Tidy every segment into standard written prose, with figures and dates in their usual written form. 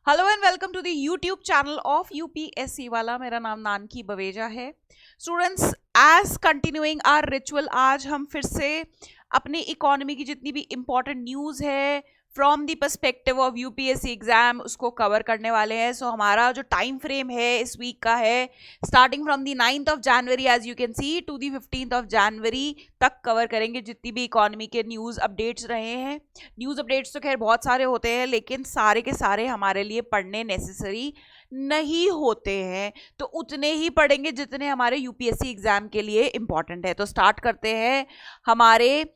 Hello and welcome to the YouTube channel of UPSC वाला। मेरा नाम नानकी बवेजा है। Students, as continuing our ritual, आज हम फिर से अपनी इकोनॉमी की जितनी भी इंपॉर्टेंट न्यूज़ है from the perspective of UPSC exam उसको कवर करने वाले हैं। सो हमारा जो टाइम फ्रेम है इस वीक का है starting from the 9th of January as you can see to the 15th of January तक कवर करेंगे जितनी भी इकोनॉमी के न्यूज़ अपडेट्स रहे हैं। न्यूज़ अपडेट्स तो खैर बहुत सारे होते हैं, लेकिन सारे के सारे हमारे लिए पढ़ने नेसेसरी नहीं होते हैं, तो उतने ही पढ़ेंगे जितने हमारे यूपीएससी एग्जाम के लिए इंपॉर्टेंट है। तो स्टार्ट करते हैं हमारे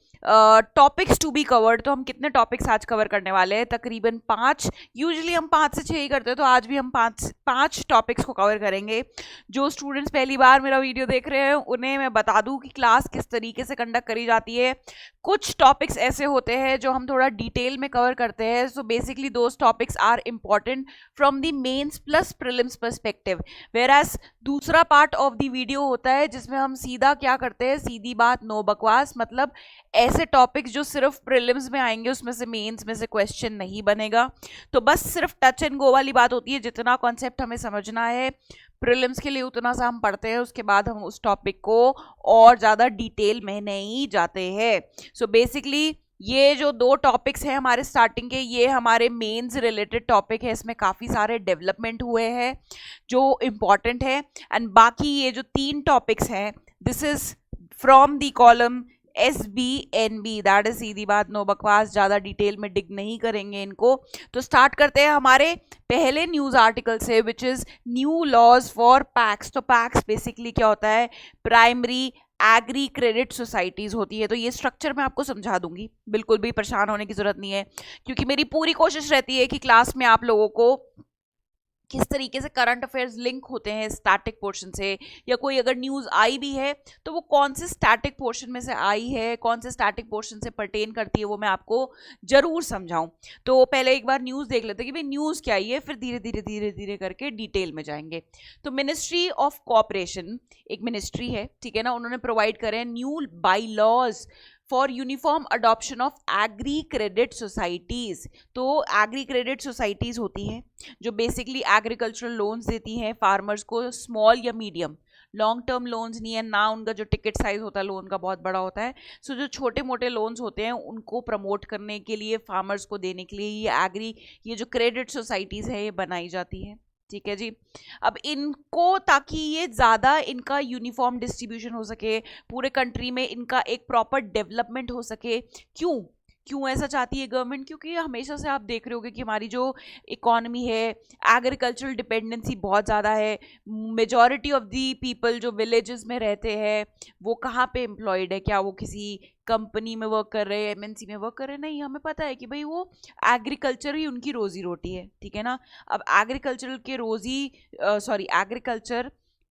टॉपिक्स टू बी कवर्ड। तो हम कितने टॉपिक्स आज कवर करने वाले हैं? तकरीबन 5। यूजुअली हम 5 से 6 ही करते हैं, तो आज भी हम पाँच टॉपिक्स को कवर करेंगे। जो स्टूडेंट्स पहली बार मेरा वीडियो देख रहे हैं उन्हें मैं बता दूं कि क्लास किस तरीके से कंडक्ट करी जाती है। कुछ टॉपिक्स ऐसे होते हैं जो हम थोड़ा डिटेल में कवर करते हैं। So basically those topics are important from the mains plus prelims perspective, whereas दूसरा पार्ट ऑफ द वीडियो होता है जिसमें हम सीधा क्या करते हैं, सीधी बात नो बकवास, मतलब ऐसे टॉपिक्स जो सिर्फ प्रीलिम्स में आएंगे उसमें से मेंस में से क्वेश्चन नहीं बनेगा। तो बस सिर्फ टच एंड गो वाली बात होती है, जितना कॉन्सेप्ट हमें समझना है प्रीलिम्स के लिए उतना सा हम पढ़ते हैं, उसके बाद हम उस टॉपिक को और ज़्यादा डिटेल में नहीं जाते हैं। सो बेसिकली ये जो 2 टॉपिक्स हैं हमारे स्टार्टिंग के, ये हमारे मेंस रिलेटेड टॉपिक है। इसमें काफ़ी सारे डेवलपमेंट हुए हैं जो इम्पॉर्टेंट है। एंड बाकी ये जो 3 टॉपिक्स हैं, this is from the column SBNB, that is सीधी बात नो बकवास, ज़्यादा डिटेल में डिग नहीं करेंगे इनको। तो स्टार्ट करते हैं हमारे पहले न्यूज़ आर्टिकल से, which is new laws for PACS. तो पैक्स बेसिकली क्या होता है? प्राइमरी एग्री क्रेडिट सोसाइटीज़ होती है। तो ये स्ट्रक्चर मैं आपको समझा दूंगी, बिल्कुल भी परेशान होने की ज़रूरत नहीं है, क्योंकि मेरी पूरी कोशिश रहती है कि क्लास में आप लोगों को किस तरीके से करंट अफेयर्स लिंक होते हैं स्टैटिक पोर्शन से, या कोई अगर न्यूज़ आई भी है तो वो कौन से स्टैटिक पोर्शन में से आई है, कौन से स्टैटिक पोर्शन से परटेन करती है, वो मैं आपको जरूर समझाऊं। तो पहले एक बार न्यूज़ देख लेते हैं कि भाई न्यूज़ क्या है, फिर धीरे धीरे धीरे धीरे करके डिटेल में जाएंगे। तो मिनिस्ट्री ऑफ कॉपरेशन एक मिनिस्ट्री है, ठीक है ना, उन्होंने प्रोवाइड करे हैं new bylaws for uniform adoption of agri credit societies. तो एग्री क्रेडिट सोसाइटीज़ होती हैं जो बेसिकली एग्रीकल्चरल लोन्स देती हैं फार्मर्स को, स्मॉल या मीडियम, लॉन्ग टर्म लोन्स नहीं है ना, उनका जो टिकट साइज होता है लोन का बहुत बड़ा होता है। सो जो छोटे मोटे लोन्स होते हैं उनको प्रमोट करने के लिए, फार्मर्स को देने के लिए ये जो क्रेडिट सोसाइटीज़ है ये बनाई जाती है, ठीक है जी। अब इनको, ताकि ये ज़्यादा इनका यूनिफॉर्म डिस्ट्रीब्यूशन हो सके, पूरे कंट्री में इनका एक प्रॉपर डेवलपमेंट हो सके। क्यों ऐसा चाहती है गवर्नमेंट? क्योंकि हमेशा से आप देख रहे होगे कि हमारी जो इकोनॉमी है, एग्रीकल्चरल डिपेंडेंसी बहुत ज़्यादा है। मेजॉरिटी ऑफ दी पीपल जो विलेजेस में रहते हैं वो कहाँ पे एम्प्लॉयड है? क्या वो किसी कंपनी में वर्क कर रहे हैं, एमएनसी में वर्क कर रहे हैं? नहीं, हमें पता है कि भाई वो एग्रीकल्चर ही उनकी रोजी रोटी है, ठीक है ना। अब एग्रीकल्चर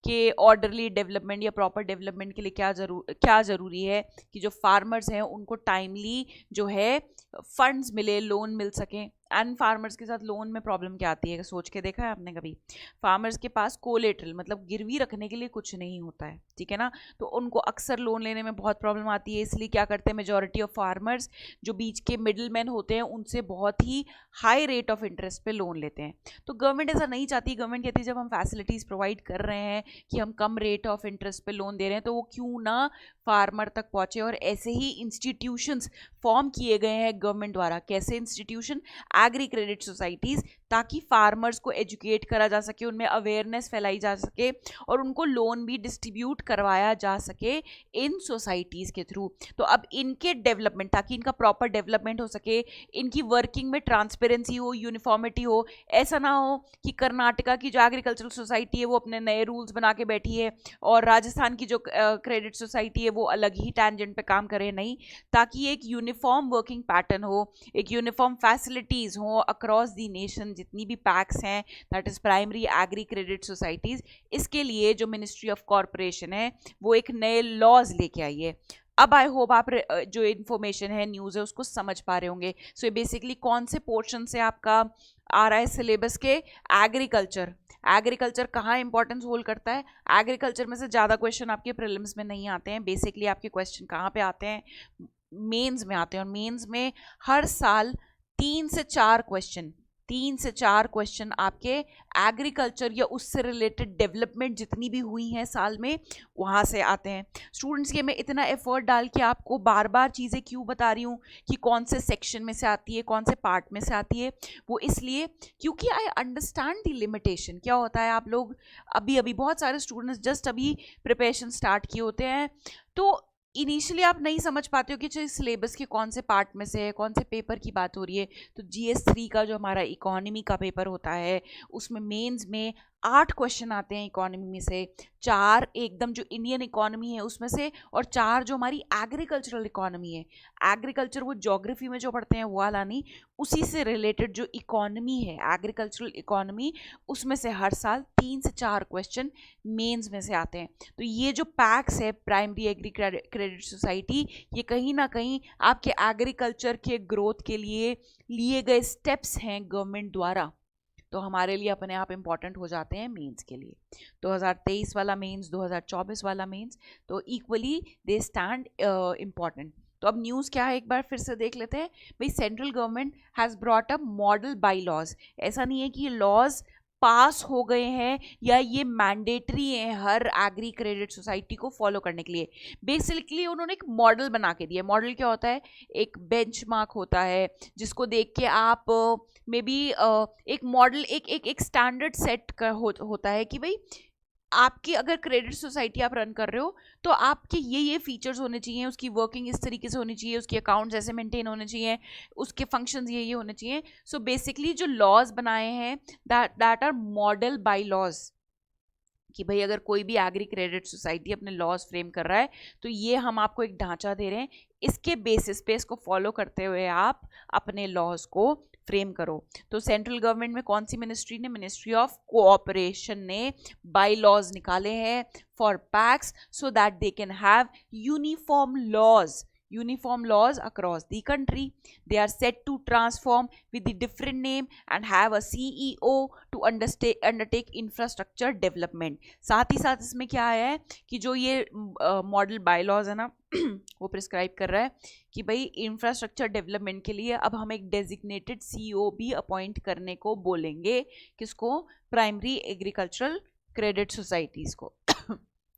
के ऑर्डरली डेवलपमेंट या प्रॉपर डेवलपमेंट के लिए क्या ज़रूरी है कि जो फार्मर्स हैं उनको टाइमली जो है फंड्स मिले, लोन मिल सकें। एंड फार्मर्स के साथ लोन में प्रॉब्लम क्या आती है, सोच के देखा है आपने कभी? फार्मर्स के पास कोलेटरल मतलब गिरवी रखने के लिए कुछ नहीं होता है, ठीक है ना, तो उनको अक्सर लोन लेने में बहुत प्रॉब्लम आती है। इसलिए क्या करते हैं मेजॉरिटी ऑफ फार्मर्स, जो बीच के मिडिल मैन होते हैं, उनसे बहुत ही हाई रेट ऑफ इंटरेस्ट पे लोन लेते हैं। तो गवर्नमेंट ऐसा नहीं चाहती। गवर्नमेंट कहती है जब हम फैसिलिटीज़ प्रोवाइड कर रहे हैं कि हम कम रेट ऑफ इंटरेस्ट पे लोन दे रहे हैं, तो वो क्यों ना फार्मर तक पहुँचे। और ऐसे ही इंस्टीट्यूशंस फॉर्म किए गए हैं गवर्नमेंट द्वारा। कैसे इंस्टीट्यूशन? एग्री क्रेडिट सोसाइटीज़, ताकि फार्मर्स को एजुकेट करा जा सके, उनमें अवेयरनेस फैलाई जा सके और उनको लोन भी डिस्ट्रीब्यूट करवाया जा सके इन सोसाइटीज़ के थ्रू। तो अब इनके डेवलपमेंट, ताकि इनका प्रॉपर डेवलपमेंट हो सके, इनकी वर्किंग में ट्रांसपेरेंसी हो, यूनिफॉर्मिटी हो। ऐसा ना हो कि कर्नाटका की जो एग्रीकल्चरल सोसाइटी है वो अपने नए रूल्स बना के बैठी है और राजस्थान की जो क्रेडिट सोसाइटी है वो अलग ही टैंजेंट पे काम करे। नहीं, ताकि एक यूनिफॉर्म वर्किंग पैटर्न हो, एक यूनिफॉर्म फैसिलिटीज़ हो अक्रॉस दी नेशन, जितनी भी पैक्स हैं, that is primary agri credit societies. इसके लिए जो मिनिस्ट्री ऑफ कॉरपोरेशन है वो एक नए लॉज लेके आई है। अब आई होप आप जो इन्फॉर्मेशन है, न्यूज़ है, उसको समझ पा रहे होंगे। सो ये बेसिकली कौन से पोर्शन से आपका आ रहा है सिलेबस के? एग्रीकल्चर कहाँ इंपॉर्टेंस होल्ड करता है? एग्रीकल्चर में से ज़्यादा क्वेश्चन आपके प्रीलिम्स में नहीं आते हैं। बेसिकली आपके क्वेश्चन कहाँ पे आते हैं? मेंस में आते हैं। और मेंस में हर साल 3 से 4 क्वेश्चन 3 से 4 क्वेश्चन आपके एग्रीकल्चर या उससे रिलेटेड डेवलपमेंट जितनी भी हुई हैं साल में वहाँ से आते हैं। स्टूडेंट्स के मैं इतना एफर्ट डाल के आपको बार बार चीज़ें क्यों बता रही हूँ कि कौन से सेक्शन में से आती है, कौन से पार्ट में से आती है, वो इसलिए क्योंकि आई अंडरस्टैंड द लिमिटेशन। क्या होता है, आप लोग अभी बहुत सारे स्टूडेंट्स जस्ट अभी प्रिपरेशन स्टार्ट किए होते हैं, तो इनिशियली आप नहीं समझ पाते हो कि चाहिए सिलेबस के कौन से पार्ट में से है, कौन से पेपर की बात हो रही है। तो GS3 का जो हमारा इकोनॉमी का पेपर होता है उसमें मेंस में 8 क्वेश्चन आते हैं इकोनॉमी में से, 4 एकदम जो इंडियन इकोनॉमी है उसमें से, और 4 जो हमारी एग्रीकल्चरल इकोनॉमी है, एग्रीकल्चर वो ज्योग्राफी में जो पढ़ते हैं वो वाला नहीं, उसी से रिलेटेड जो इकोनॉमी है एग्रीकल्चरल इकोनॉमी, उसमें से हर साल 3 से 4 क्वेश्चन मेंस में से आते हैं। तो ये जो पैक्स है प्राइमरी एग्री क्रेडिट सोसाइटी, ये कहीं ना कहीं आपके एग्रीकल्चर के ग्रोथ के लिए गए स्टेप्स हैं गवर्नमेंट द्वारा, तो हमारे लिए अपने आप इम्पॉर्टेंट हो जाते हैं मेंस के लिए। 2023 वाला मेंस, 2024 वाला मेंस, तो इक्वली दे स्टैंड इम्पॉर्टेंट। तो अब न्यूज़ क्या है एक बार फिर से देख लेते हैं। भाई central government has brought up model bylaws. ऐसा नहीं है कि ये लॉज पास हो गए हैं या ये मैंडेटरी है हर एग्री क्रेडिट सोसाइटी को फॉलो करने के लिए। बेसिकली उन्होंने एक मॉडल बना के दिया। मॉडल क्या होता है, एक बेंचमार्क होता है जिसको देख के आप मे बी एक मॉडल एक स्टैंडर्ड सेट का होता है कि भाई आपकी अगर क्रेडिट सोसाइटी आप रन कर रहे हो तो आपके ये फीचर्स होने चाहिए, उसकी वर्किंग इस तरीके से होनी चाहिए, उसके अकाउंट्स ऐसे मेंटेन होने चाहिए, उसके फंक्शंस ये होने चाहिए। सो बेसिकली जो लॉज बनाए हैं that are model bylaws, कि भाई अगर कोई भी एग्री क्रेडिट सोसाइटी अपने लॉज फ्रेम कर रहा है तो ये हम आपको एक ढांचा दे रहे हैं, इसके बेसिस पे इसको फॉलो करते हुए आप अपने लॉज को फ्रेम करो। तो सेंट्रल गवर्नमेंट में कौन सी मिनिस्ट्री ने, मिनिस्ट्री ऑफ कोऑपरेशन ने बाई लॉज निकाले हैं for PACS so that they can have uniform laws across the country. They are set to transform with the different name and have a CEO to undertake infrastructure development. साथ ही साथ इसमें क्या आया है कि जो ये मॉडल बायलॉज है ना वो प्रिस्क्राइब कर रहा है कि भाई इंफ्रास्ट्रक्चर डेवलपमेंट के लिए अब हम एक डेजिग्नेटेड CEO भी अपॉइंट करने को बोलेंगे। किसको? प्राइमरी एग्रीकल्चरल क्रेडिट सोसाइटीज़ को।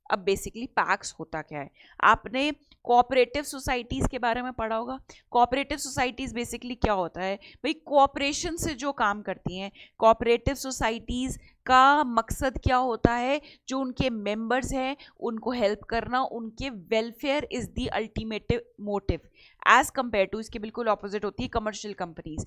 अब बेसिकली पैक्स होता क्या है, आपने कोऑपरेटिव सोसाइटीज़ के बारे में पढ़ा होगा। कोऑपरेटिव सोसाइटीज़ बेसिकली क्या होता है भाई, कोऑपरेशन से जो काम करती हैं। कोऑपरेटिव सोसाइटीज़ का मकसद क्या होता है, जो उनके मेंबर्स हैं उनको हेल्प करना, उनके welfare is the ultimate motive, as compare to इसके बिल्कुल ऑपोजिट होती है कमर्शियल कंपनीज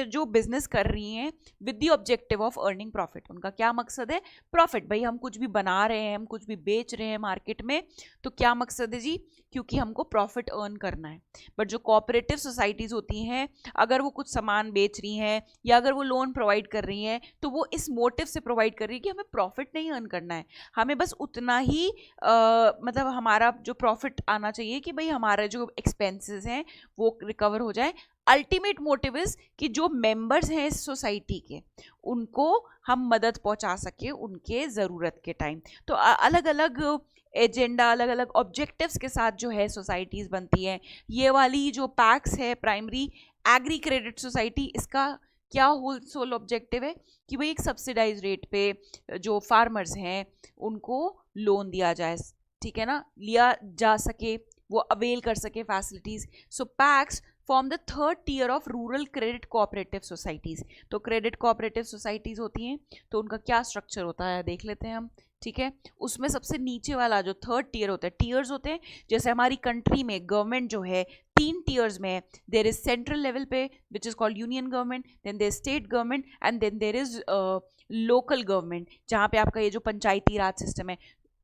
जो बिजनेस कर रही हैं with the objective of earning profit. उनका क्या मकसद है? प्रॉफिट। भाई हम कुछ भी बना रहे हैं, हम कुछ भी बेच रहे हैं मार्केट में, तो क्या मकसद है जी? क्योंकि हमको प्रॉफिट अर्न करना है। बट जो कोऑपरेटिव सोसाइटीज़ होती हैं, अगर वो कुछ सामान बेच रही हैं या अगर वो लोन प्रोवाइड कर रही हैं तो वो इस मोटिव से प्रोवाइड कर रही है कि हमें प्रॉफिट नहीं अर्न करना है, हमें बस उतना ही मतलब हमारा जो प्रॉफिट आना चाहिए कि भाई हमारे जो एक्सपेंसेस हैं वो रिकवर हो जाए। अल्टीमेट मोटिव इज कि जो मेंबर्स हैं इस सोसाइटी के उनको हम मदद पहुंचा सके उनके ज़रूरत के टाइम। तो अलग अलग एजेंडा, अलग अलग ऑब्जेक्टिव्स के साथ जो है सोसाइटीज़ बनती हैं। ये वाली जो पैक्स है प्राइमरी एग्री क्रेडिट सोसाइटी, इसका क्या होल सोल ऑब्जेक्टिव है कि भाई एक सब्सिडाइज रेट पे जो फार्मर्स हैं उनको लोन दिया जाए, ठीक है ना, लिया जा सके, वो अवेल कर सके facilities. So PACS form the third tier of rural credit cooperative societies. तो क्रेडिट कोऑपरेटिव सोसाइटीज़ होती हैं तो उनका क्या स्ट्रक्चर होता है देख लेते हैं हम, ठीक है। उसमें सबसे नीचे वाला जो थर्ड टीयर होता है, टीयर्स होते हैं जैसे हमारी कंट्री में गवर्नमेंट जो है 3 टीयर्स में है। देयर इज सेंट्रल लेवल पे which is called union government, then there state government and then there is local government, जहाँ पे आपका ये जो पंचायती राज सिस्टम है,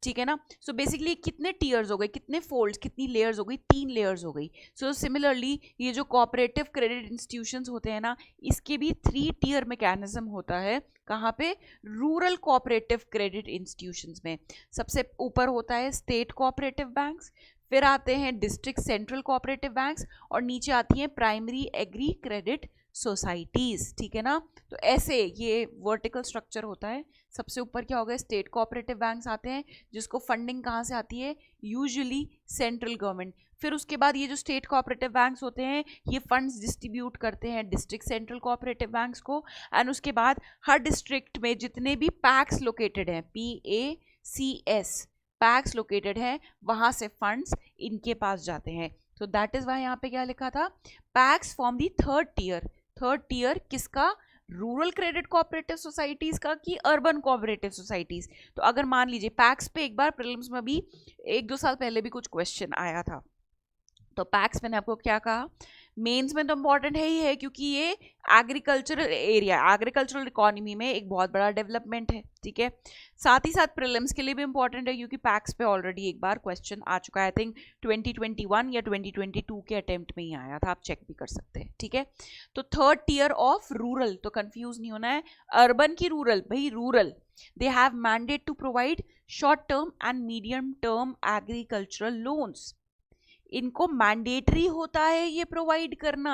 ठीक है ना। सो बेसिकली कितने टीयर्स हो गए, कितने फोल्ड्स, कितनी लेयर्स हो गई? 3 लेयर्स हो गई। सो सिमिलरली ये जो कोऑपरेटिव क्रेडिट इंस्टीट्यूशंस होते हैं ना, इसके भी 3 टीयर मैकेनिज्म होता है। कहाँ पे? रूरल कोऑपरेटिव क्रेडिट इंस्टीट्यूशंस में। सबसे ऊपर होता है स्टेट कोऑपरेटिव बैंक्स, फिर आते हैं डिस्ट्रिक्ट सेंट्रल कोऑपरेटिव बैंक्स और नीचे आती हैं प्राइमरी एग्री क्रेडिट सोसाइटीज, ठीक है ना। तो ऐसे ये वर्टिकल स्ट्रक्चर होता है। सबसे ऊपर क्या हो गया, स्टेट कोऑपरेटिव बैंक्स आते हैं, जिसको फंडिंग कहाँ से आती है, यूजुअली सेंट्रल गवर्नमेंट। फिर उसके बाद ये जो स्टेट कोऑपरेटिव बैंक्स होते हैं ये फंड्स डिस्ट्रीब्यूट करते हैं डिस्ट्रिक्ट सेंट्रल कोऑपरेटिव बैंक्स को, एंड उसके बाद हर डिस्ट्रिक्ट में जितने भी पैक्स लोकेटेड हैं, PACS पैक्स लोकेटेड है, वहां से फंड्स इनके पास जाते हैं। तो दैट इज वाई यहाँ पे क्या लिखा था, PACS form the third tier. Third tier किसका, रूरल क्रेडिट कोऑपरेटिव सोसाइटीज का कि अर्बन कोऑपरेटिव सोसाइटीज। तो अगर मान लीजिए पैक्स पे एक बार प्रीलिम्स में भी 1-2 साल पहले भी कुछ क्वेश्चन आया था, तो पैक्स मैंने आपको क्या कहा, मेंस में तो इम्पॉर्टेंट है ही है क्योंकि ये एग्रीकल्चरल एरिया, एग्रीकल्चरल इकोनॉमी में एक बहुत बड़ा डेवलपमेंट है, ठीक है। साथ ही साथ प्रीलिम्स के लिए भी इम्पॉर्टेंट है क्योंकि पैक्स पे ऑलरेडी एक बार क्वेश्चन आ चुका है, आई थिंक 2021 या 2022 के अटेम्प्ट में ही आया था, आप चेक भी कर सकते हैं, ठीक है। तो थर्ड टियर ऑफ रूरल, तो कंफ्यूज नहीं होना है, अर्बन की रूरल, भाई rural, they have mandate to provide short term and medium term agricultural loans. इनको मैंडेटरी होता है ये प्रोवाइड करना,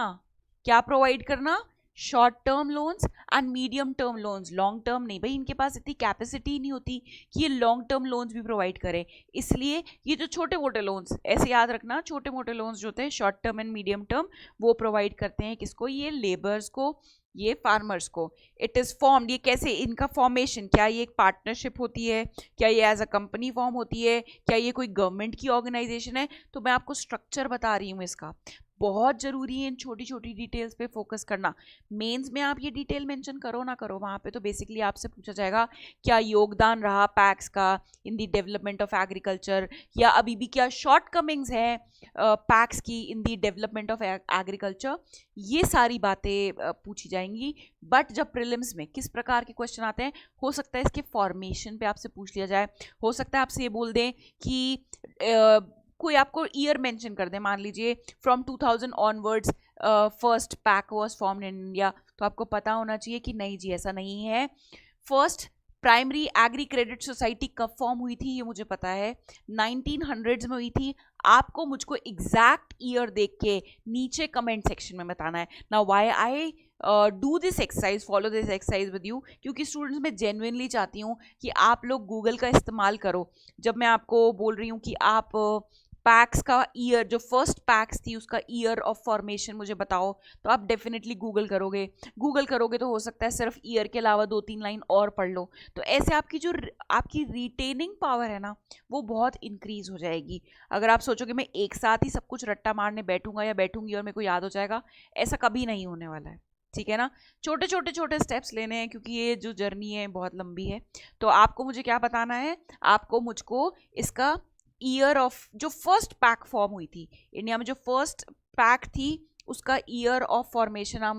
क्या प्रोवाइड करना, short term loans and medium term loans, long term नहीं, भाई इनके पास इतनी कैपेसिटी नहीं होती कि ये लॉन्ग टर्म लोन्स भी प्रोवाइड करें। इसलिए ये जो छोटे मोटे लोन्स, ऐसे याद रखना, छोटे मोटे लोन्स जो होते हैं short term and medium term, वो प्रोवाइड करते हैं किसको, ये लेबर्स को, ये फार्मर्स को। इट इज़ फॉर्म्ड, ये कैसे, इनका फॉर्मेशन, क्या ये एक पार्टनरशिप होती है, क्या ये एज अ कंपनी फॉर्म होती है, क्या ये कोई गवर्नमेंट की ऑर्गेनाइजेशन है, तो मैं आपको स्ट्रक्चर बता रही हूँ इसका। बहुत जरूरी है इन छोटी छोटी डिटेल्स पे फोकस करना। मेंस में आप ये डिटेल मेंशन करो ना करो, वहाँ पे तो बेसिकली आपसे पूछा जाएगा क्या योगदान रहा पैक्स का in the development of agriculture, या अभी भी क्या शॉर्टकमिंग्स हैं पैक्स की in the development of agriculture, ये सारी बातें पूछी जाएंगी। बट जब प्रीलिम्स में किस प्रकार के क्वेश्चन आते हैं, हो सकता है इसके फॉर्मेशन पे आपसे पूछ लिया जाए, हो सकता है आपसे ये बोल दें कि कोई आपको ईयर मेंशन कर दे, मान लीजिए from 2000 onwards first pack was formed in India, तो आपको पता होना चाहिए कि नहीं जी ऐसा नहीं है। First primary agri credit society कब फॉर्म हुई थी, ये मुझे पता है 1900s में हुई थी। आपको मुझको एग्जैक्ट ईयर देख के नीचे कमेंट सेक्शन में बताना है। Now why I do this exercise, follow this exercise with you, क्योंकि स्टूडेंट्स मैं जेन्युइनली चाहती हूँ कि आप लोग गूगल का इस्तेमाल करो। जब मैं आपको बोल रही हूँ कि आप पैक्स का ईयर, जो फर्स्ट पैक्स थी उसका ईयर ऑफ फॉर्मेशन मुझे बताओ, तो आप डेफिनेटली गूगल करोगे तो हो सकता है सिर्फ ईयर के अलावा 2-3 लाइन और पढ़ लो, तो ऐसे आपकी जो आपकी रिटेनिंग पावर है ना वो बहुत इंक्रीज हो जाएगी। अगर आप सोचोगे मैं एक साथ ही सब कुछ रट्टा मारने बैठूंगा या बैठूंगी और मेरे को याद हो जाएगा, ऐसा कभी नहीं होने वाला है, ठीक है ना। छोटे स्टेप्स लेने हैं क्योंकि ये जो जर्नी है बहुत लंबी है। तो आपको मुझे क्या बताना है, आपको मुझको इसका ईयर ऑफ जो फर्स्ट पैक फॉर्म हुई थी इंडिया में, जो फर्स्ट पैक थी उसका ईयर ऑफ फॉर्मेशन आप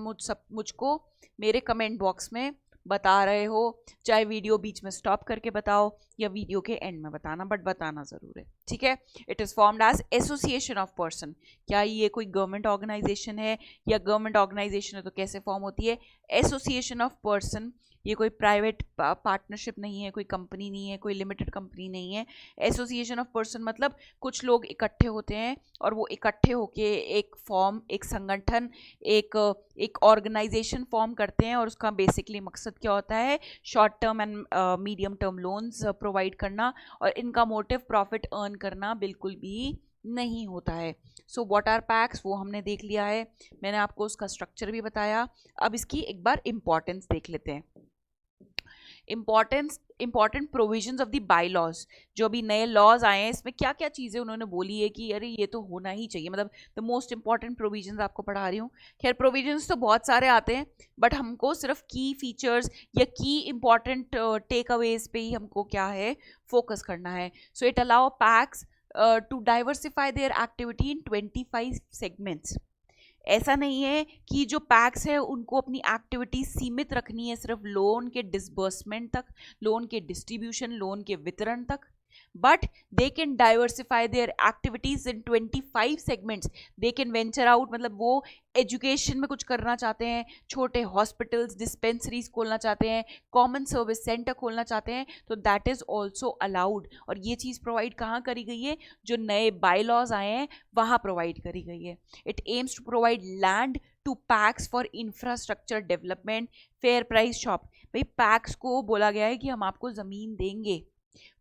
मुझको मेरे कमेंट बॉक्स में बता रहे हो, चाहे वीडियो बीच में स्टॉप करके बताओ या वीडियो के एंड में बताना, बट बताना ज़रूर है, ठीक है। It is formed as association of person, क्या ये कोई गवर्नमेंट ऑर्गेनाइजेशन है, या गवर्नमेंट ऑर्गेनाइजेशन है तो कैसे फॉर्म होती है, एसोसिएशन ऑफ पर्सन, ये कोई प्राइवेट पार्टनरशिप नहीं है, कोई कंपनी नहीं है, कोई लिमिटेड कंपनी नहीं है। एसोसिएशन ऑफ पर्सन मतलब कुछ लोग इकट्ठे होते हैं और वो इकट्ठे होके एक फॉर्म, एक संगठन, एक ऑर्गेनाइजेशन फॉर्म करते हैं, और उसका बेसिकली मकसद क्या होता है, short term and medium term loans provide करना, और इनका मोटिव प्रॉफिट अर्न करना बिल्कुल भी नहीं होता है। सो व्हाट आर पैक्स वो हमने देख लिया है, मैंने आपको उसका स्ट्रक्चर भी बताया। अब इसकी एक बार इम्पॉर्टेंस देख लेते हैं। Important provisions of the bylaws, जो अभी नए लॉज आए हैं इसमें क्या क्या चीज़ें उन्होंने बोली है कि अरे ये तो होना ही चाहिए, मतलब द मोस्ट इंपॉर्टेंट प्रोविजंस आपको पढ़ा रही हूँ। खैर प्रोविजंस तो बहुत सारे आते हैं, बट हमको सिर्फ की फीचर्स या की इंपॉर्टेंट टेक अवेज पे ही हमको क्या है फोकस करना है। So it allow PACS to diversify their activity in 25 segments. ऐसा नहीं है कि जो पैक्स है उनको अपनी एक्टिविटी सीमित रखनी है सिर्फ लोन के डिसबर्समेंट तक, लोन के डिस्ट्रीब्यूशन, लोन के वितरण तक। but they can diversify their activities in 25 segments. They can venture out, मतलब वो एजुकेशन में कुछ करना चाहते हैं, छोटे हॉस्पिटल्स डिस्पेंसरीज खोलना चाहते हैं, कॉमन सर्विस सेंटर खोलना चाहते हैं, तो दैट इज ऑल्सो अलाउड। और ये चीज़ प्रोवाइड कहाँ करी गई है? जो नए बाई लॉज आए हैं वहाँ प्रोवाइड करी गई है। It aims to provide land to PACS for infrastructure development, fair price shop. भाई पैक्स को बोला गया है कि हम आपको ज़मीन देंगे,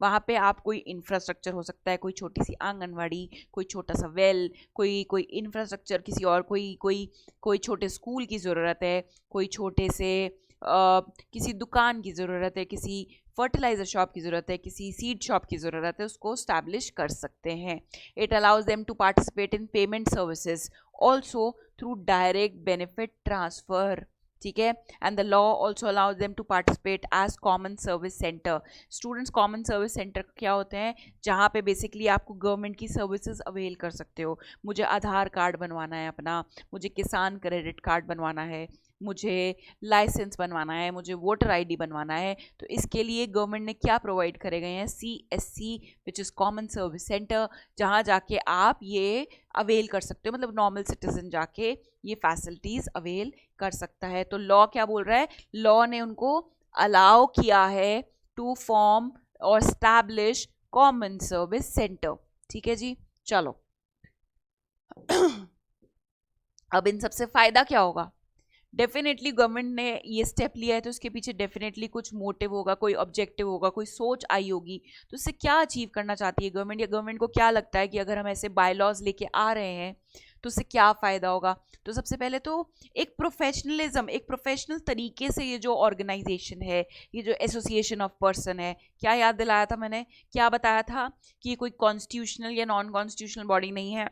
वहाँ पे आप कोई इंफ्रास्ट्रक्चर हो सकता है, कोई छोटी सी आंगनवाड़ी, कोई छोटा सा वेल, कोई इंफ्रास्ट्रक्चर किसी और, कोई छोटे स्कूल की ज़रूरत है, कोई छोटे से किसी दुकान की ज़रूरत है, किसी फर्टिलाइजर शॉप की ज़रूरत है, किसी सीड शॉप की ज़रूरत है, उसको स्टैब्लिश कर सकते हैं। It allows them to participate in payment services also through direct benefit transfer, ठीक है। And the law also allows them to participate as common service center. Students, common service center क्या होते हैं? जहाँ पे बेसिकली आपको गवर्नमेंट की services avail कर सकते हो। मुझे आधार कार्ड बनवाना है अपना, मुझे किसान क्रेडिट कार्ड बनवाना है, मुझे लाइसेंस बनवाना है, मुझे वोटर आईडी बनवाना है, तो इसके लिए गवर्नमेंट ने क्या प्रोवाइड करे गए हैं? CSC which is common service centre, जहाँ जाके आप ये अवेल कर सकते हो, मतलब नॉर्मल सिटीजन जाके ये फैसिलिटीज़ अवेल कर सकता है। तो लॉ क्या बोल रहा है? लॉ ने उनको अलाउ किया है टू फॉर्म और स्टैब्लिश कॉमन सर्विस सेंटर, ठीक है जी। चलो अब इन सबसे फ़ायदा क्या होगा? डेफिनेटली गवर्नमेंट ने ये स्टेप लिया है तो उसके पीछे डेफिनेटली कुछ मोटिव होगा, कोई ऑब्जेक्टिव होगा, कोई सोच आई होगी। तो इससे क्या अचीव करना चाहती है गवर्नमेंट, या गवर्नमेंट को क्या लगता है कि अगर हम ऐसे बाय लॉज लेके आ रहे हैं तो उससे क्या फ़ायदा होगा? तो सबसे पहले तो एक प्रोफेशनलिज्म, एक प्रोफेशनल तरीके से ये जो ऑर्गेनाइजेशन है, ये जो एसोसिएशन ऑफ पर्सन है, क्या याद दिलाया था मैंने, क्या बताया था कि ये कोई कॉन्स्टिट्यूशनल या नॉन कॉन्स्टिट्यूशनल बॉडी नहीं है।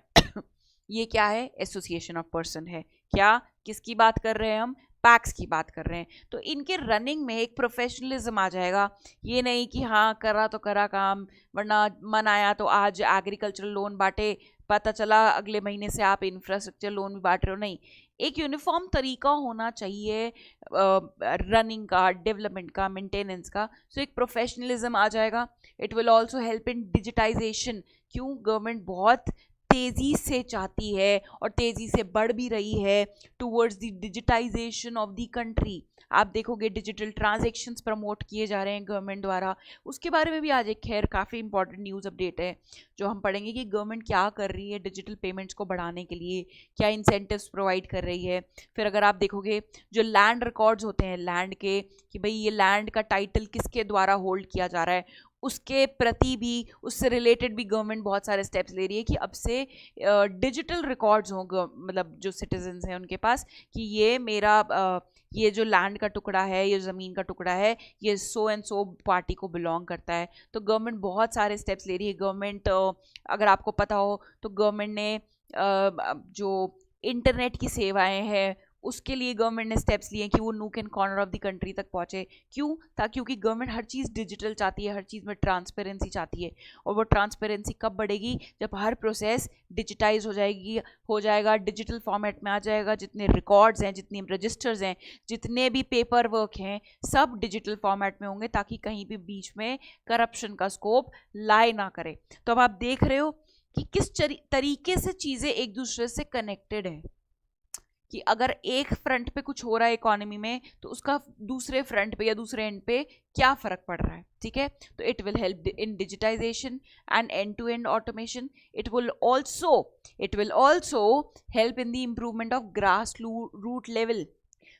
ये क्या है? एसोसिएशन ऑफ पर्सन है। क्या, किसकी बात कर रहे हैं हम? पैक्स की बात कर रहे हैं। तो इनके रनिंग में एक प्रोफेशनलिज्म आ जाएगा। ये नहीं कि हाँ करा तो करा काम, वरना मन आया तो आज एग्रीकल्चरल लोन बांटे, पता चला अगले महीने से आप इंफ्रास्ट्रक्चर लोन भी बांट रहे हो। नहीं, एक यूनिफॉर्म तरीका होना चाहिए रनिंग का, डेवलपमेंट का, मेंटेनेंस का। सो एक प्रोफेशनलिज्म आ जाएगा। It will also help in digitization. क्यों? गवर्नमेंट बहुत तेज़ी से चाहती है और तेज़ी से बढ़ भी रही है towards the digitization of the country. आप देखोगे डिजिटल ट्रांजैक्शंस प्रमोट किए जा रहे हैं गवर्नमेंट द्वारा। उसके बारे में भी आज एक खैर काफ़ी इंपॉर्टेंट न्यूज़ अपडेट है जो हम पढ़ेंगे कि गवर्नमेंट क्या कर रही है डिजिटल पेमेंट्स को बढ़ाने के लिए, क्या इंसेंटिव्स प्रोवाइड कर रही है। फिर अगर आप देखोगे जो लैंड रिकॉर्ड्स होते हैं लैंड के, कि भाई ये लैंड का टाइटल किसके द्वारा होल्ड किया जा रहा है, उसके प्रति भी, उससे रिलेटेड भी गवर्नमेंट बहुत सारे स्टेप्स ले रही है कि अब से डिजिटल रिकॉर्ड्स हों, मतलब जो सिटीजन्स हैं उनके पास, कि ये मेरा ये जो लैंड का टुकड़ा है, ये ज़मीन का टुकड़ा है, ये सो एंड सो पार्टी को बिलोंग करता है। तो गवर्नमेंट बहुत सारे स्टेप्स ले रही है। गवर्नमेंट अगर आपको पता हो तो गवर्नमेंट ने जो इंटरनेट की सेवाएं हैं उसके लिए गवर्नमेंट ने स्टेप्स लिए कि वो nook and corner of the country तक पहुँचे। क्यों? क्योंकि गवर्नमेंट हर चीज़ डिजिटल चाहती है, हर चीज़ में ट्रांसपेरेंसी चाहती है। और वो ट्रांसपेरेंसी कब बढ़ेगी? जब हर प्रोसेस डिजिटाइज हो जाएगा, डिजिटल फॉर्मेट में आ जाएगा। जितने रिकॉर्ड्स हैं, जितने रजिस्टर्स हैं, जितने भी पेपर वर्क हैं, सब डिजिटल फॉर्मेट में होंगे ताकि कहीं भी बीच में करप्शन का स्कोप लाए ना करे। तो अब आप देख रहे हो कि किस तरीके से चीज़ें एक दूसरे से कनेक्टेड है, कि अगर एक फ्रंट पे कुछ हो रहा है इकोनॉमी में तो उसका दूसरे फ्रंट पे या दूसरे एंड पे क्या फ़र्क पड़ रहा है, ठीक है। तो it will help in digitization and end to end automation. It will also help in the improvement of grass root level.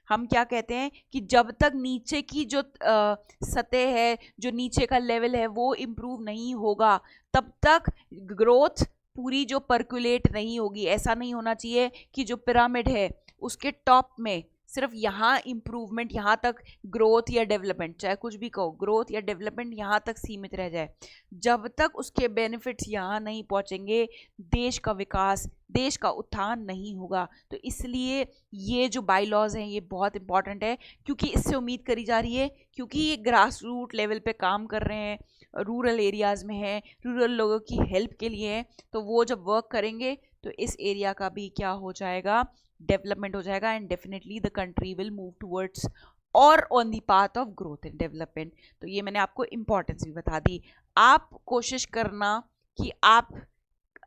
हम क्या कहते हैं कि जब तक नीचे की जो सतह है, जो नीचे का लेवल है वो इम्प्रूव नहीं होगा, तब तक ग्रोथ पूरी जो पर्कुलेट नहीं होगी। ऐसा नहीं होना चाहिए कि जो पिरामिड है उसके टॉप में सिर्फ यहाँ इम्प्रूवमेंट, यहाँ तक ग्रोथ या डेवलपमेंट, चाहे कुछ भी कहो, ग्रोथ या डेवलपमेंट यहाँ तक सीमित रह जाए। जब तक उसके बेनिफिट्स यहाँ नहीं पहुँचेंगे, देश का विकास, देश का उत्थान नहीं होगा। तो इसलिए ये जो बाई लॉज हैं ये बहुत इंपॉर्टेंट है, क्योंकि इससे उम्मीद करी जा रही है, क्योंकि ये ग्रास रूट लेवल पे काम कर रहे हैं, रूरल एरियाज़ में हैं, रूरल लोगों की हेल्प के लिए हैं। तो वो जब वर्क करेंगे तो इस एरिया का भी क्या हो जाएगा? डेवलपमेंट हो जाएगा। And definitely the country will move towards और on the path of growth and development. तो ये मैंने आपको इंपॉर्टेंस भी बता दी। आप कोशिश करना कि आप,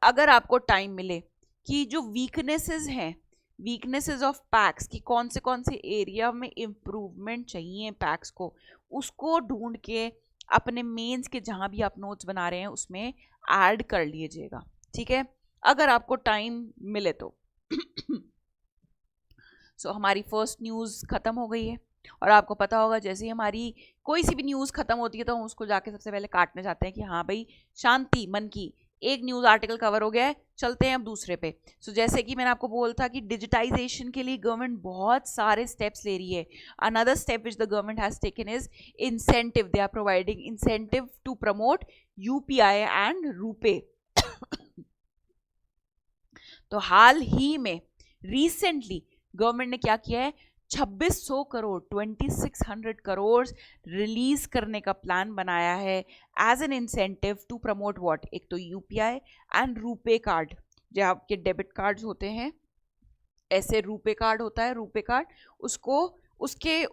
अगर आपको टाइम मिले, कि जो वीकनेसेस हैं, वीकनेसेस ऑफ पैक्स की कौन से एरिया में इम्प्रूवमेंट चाहिए पैक्स को, उसको ढूंढ के अपने मेंस के जहां भी आप नोट्स बना रहे हैं उसमें ऐड कर लीजिएगा, ठीक है, अगर आपको टाइम मिले तो। सो हमारी फर्स्ट न्यूज़ ख़त्म हो गई है, और आपको पता होगा जैसे ही हमारी कोई सी भी न्यूज़ ख़त्म होती है तो हम उसको जाके सबसे पहले काटने जाते हैं कि हाँ भाई शांति मन की, एक न्यूज़ आर्टिकल कवर हो गया है, चलते हैं अब दूसरे पे। सो जैसे कि मैंने आपको बोला था कि डिजिटाइजेशन के लिए गवर्नमेंट बहुत सारे स्टेप्स ले रही है। Another step which the government has taken is incentive. They are providing incentive to promote UPI and RuPay. तो हाल ही में रिसेंटली गवर्नमेंट ने क्या किया है, 2600 करोड़ 2600 करोड़ रिलीज करने का प्लान बनाया है as an incentive to promote what, एक तो यूपीआई एंड रूपे कार्ड, जो आपके डेबिट कार्ड्स होते हैं, ऐसे रूपे कार्ड होता है, रूपे कार्ड, उसको उसके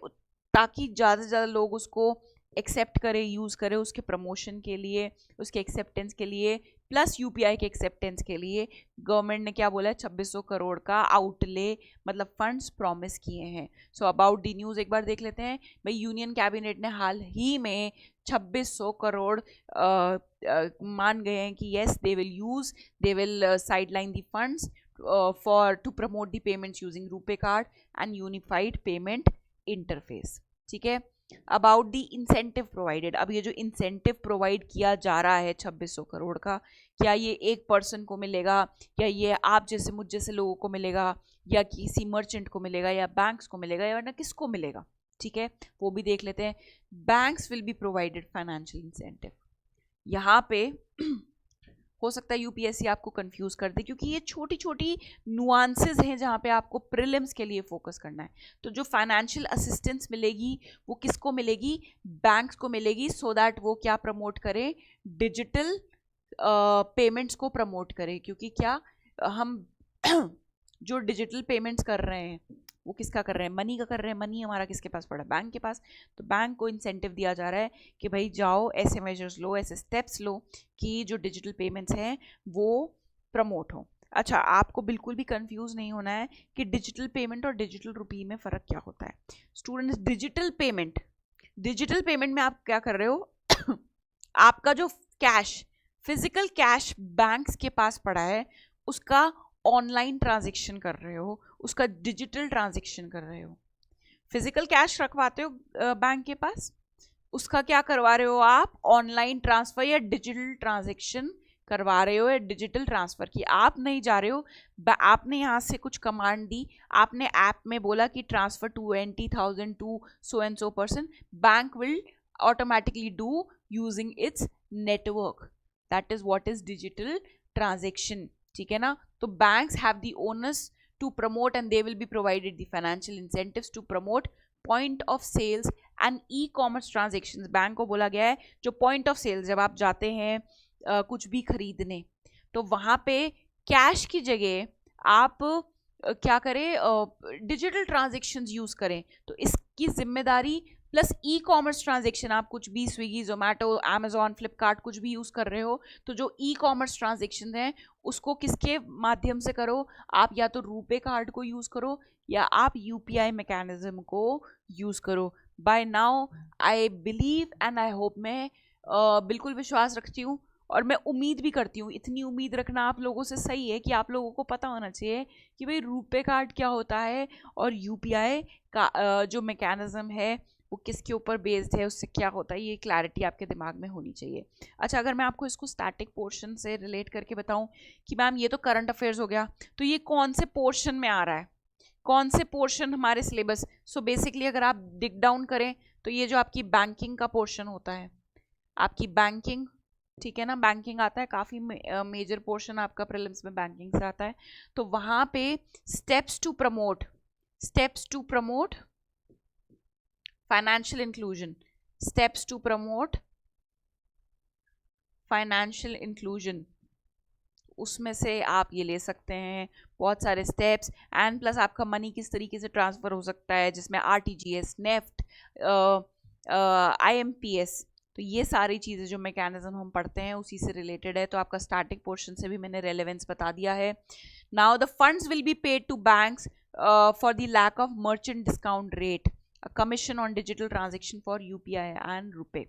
ताकि ज़्यादा से ज़्यादा लोग उसको एक्सेप्ट करें, यूज़ करें उसके प्रमोशन के लिए, उसके एक्सेप्टेंस के लिए, प्लस यूपीआई के एक्सेप्टेंस के लिए गवर्नमेंट ने क्या बोला है, 2600 करोड़ का आउटले मतलब फंड्स प्रॉमिस किए हैं। सो अबाउट दी न्यूज़ एक बार देख लेते हैं भाई। यूनियन कैबिनेट ने हाल ही में 2600 करोड़ मान गए हैं कि yes they will sideline the funds for to promote the payments using RuPay card and unified payment interface, ठीक है। अबाउट दी इंसेंटिव प्रोवाइडेड, अब ये जो इंसेंटिव प्रोवाइड किया जा रहा है 2600 करोड़ का, क्या ये एक पर्सन को मिलेगा, या ये आप जैसे मुझ जैसे लोगों को मिलेगा, या किसी मर्चेंट को मिलेगा, या बैंक्स को मिलेगा, या ना किसको मिलेगा, ठीक है, वो भी देख लेते हैं। Banks will be provided financial incentive. यहाँ पे हो सकता है यूपीएससी आपको कंफ्यूज कर दे, क्योंकि ये छोटी छोटी नुआंसेस हैं जहाँ पे आपको प्रीलिम्स के लिए फोकस करना है। तो जो फाइनेंशियल असिस्टेंस मिलेगी वो किसको मिलेगी, बैंक्स को मिलेगी, सो दैट वो क्या प्रमोट करें, डिजिटल पेमेंट्स को प्रमोट करें। क्योंकि क्या हम जो डिजिटल पेमेंट्स कर रहे हैं वो किसका कर रहे हैं, मनी का कर रहे हैं। मनी हमारा किसके पास पड़ा, बैंक के पास। तो बैंक को इंसेंटिव दिया जा रहा है कि भाई जाओ ऐसे मेजर्स लो, ऐसे स्टेप्स लो कि जो डिजिटल पेमेंट्स हैं वो प्रमोट हो। अच्छा, आपको बिल्कुल भी कंफ्यूज नहीं होना है कि डिजिटल पेमेंट और डिजिटल रुपी में फ़र्क क्या होता है। स्टूडेंट्स, डिजिटल पेमेंट में आप क्या कर रहे हो आपका जो कैश, फिजिकल कैश बैंक्स के पास पड़ा है उसका ऑनलाइन ट्रांजेक्शन कर रहे हो, उसका डिजिटल ट्रांजेक्शन कर रहे हो। फिजिकल कैश रखवाते हो बैंक के पास, उसका क्या करवा रहे हो आप, ऑनलाइन ट्रांसफर या डिजिटल ट्रांजेक्शन करवा रहे हो, या डिजिटल ट्रांसफर की। आप नहीं जा रहे हो, आपने यहाँ से कुछ कमांड दी, आपने ऐप में बोला कि transfer 20,000 to so and so person, bank will automatically do using its network. That is what is digital transaction, ठीक है ना। तो banks have the owners to promote and they will be provided the financial incentives to promote point of sales and e-commerce transactions। Bank को बोला गया है जो point of sales, जब आप जाते हैं कुछ भी खरीदने, तो वहाँ पे कैश की जगह आप क्या करें, डिजिटल ट्रांजेक्शन्स यूज़ करें। तो इसकी जिम्मेदारी प्लस ई कॉमर्स ट्रांजेक्शन, आप कुछ भी स्विगी, जोमेटो, अमेजॉन, फ्लिपकार्ट कुछ भी यूज़ कर रहे हो, तो जो ई कॉमर्स ट्रांजेक्शन हैं उसको किसके माध्यम से करो, आप या तो रूपे कार्ड को यूज़ करो या आप यूपीआई मैकेनिज्म को यूज़ करो। By now I believe and I hope, मैं बिल्कुल विश्वास रखती हूँ और मैं उम्मीद भी करती हूँ, इतनी उम्मीद रखना आप लोगों से सही है कि आप लोगों को पता होना चाहिए कि भाई रूपे कार्ड क्या होता है और यूपीआई का जो मैकेनिज्म है वो किसके ऊपर बेस्ड है, उससे क्या होता है, ये क्लैरिटी आपके दिमाग में होनी चाहिए। अच्छा, अगर मैं आपको इसको स्टैटिक पोर्शन से रिलेट करके बताऊं कि मैम ये तो करंट अफेयर्स हो गया, तो ये कौन से पोर्शन में आ रहा है, कौन से पोर्शन हमारे सिलेबस। सो बेसिकली अगर आप डिग डाउन करें तो ये जो आपकी बैंकिंग का पोर्शन होता है, आपकी बैंकिंग, ठीक है ना, बैंकिंग आता है, काफ़ी मेजर पोर्शन आपका प्रीलिम्स में बैंकिंग से आता है। तो वहाँ पे steps to promote financial inclusion, steps to promote financial inclusion, उसमें से आप ये ले सकते हैं, बहुत सारे स्टेप्स, एंड प्लस आपका मनी किस तरीके से ट्रांसफ़र हो सकता है, जिसमें RTGS, नेफ्ट, IMPS, तो ये सारी चीज़ें जो मैकेनिज्म हम पढ़ते हैं उसी से रिलेटेड है। तो आपका स्टार्टिंग पोर्शन से भी मैंने रेलेवेंस बता दिया है। Now the funds will be paid to banks for the lack of merchant discount rate, commission on digital transaction for UPI and RuPay,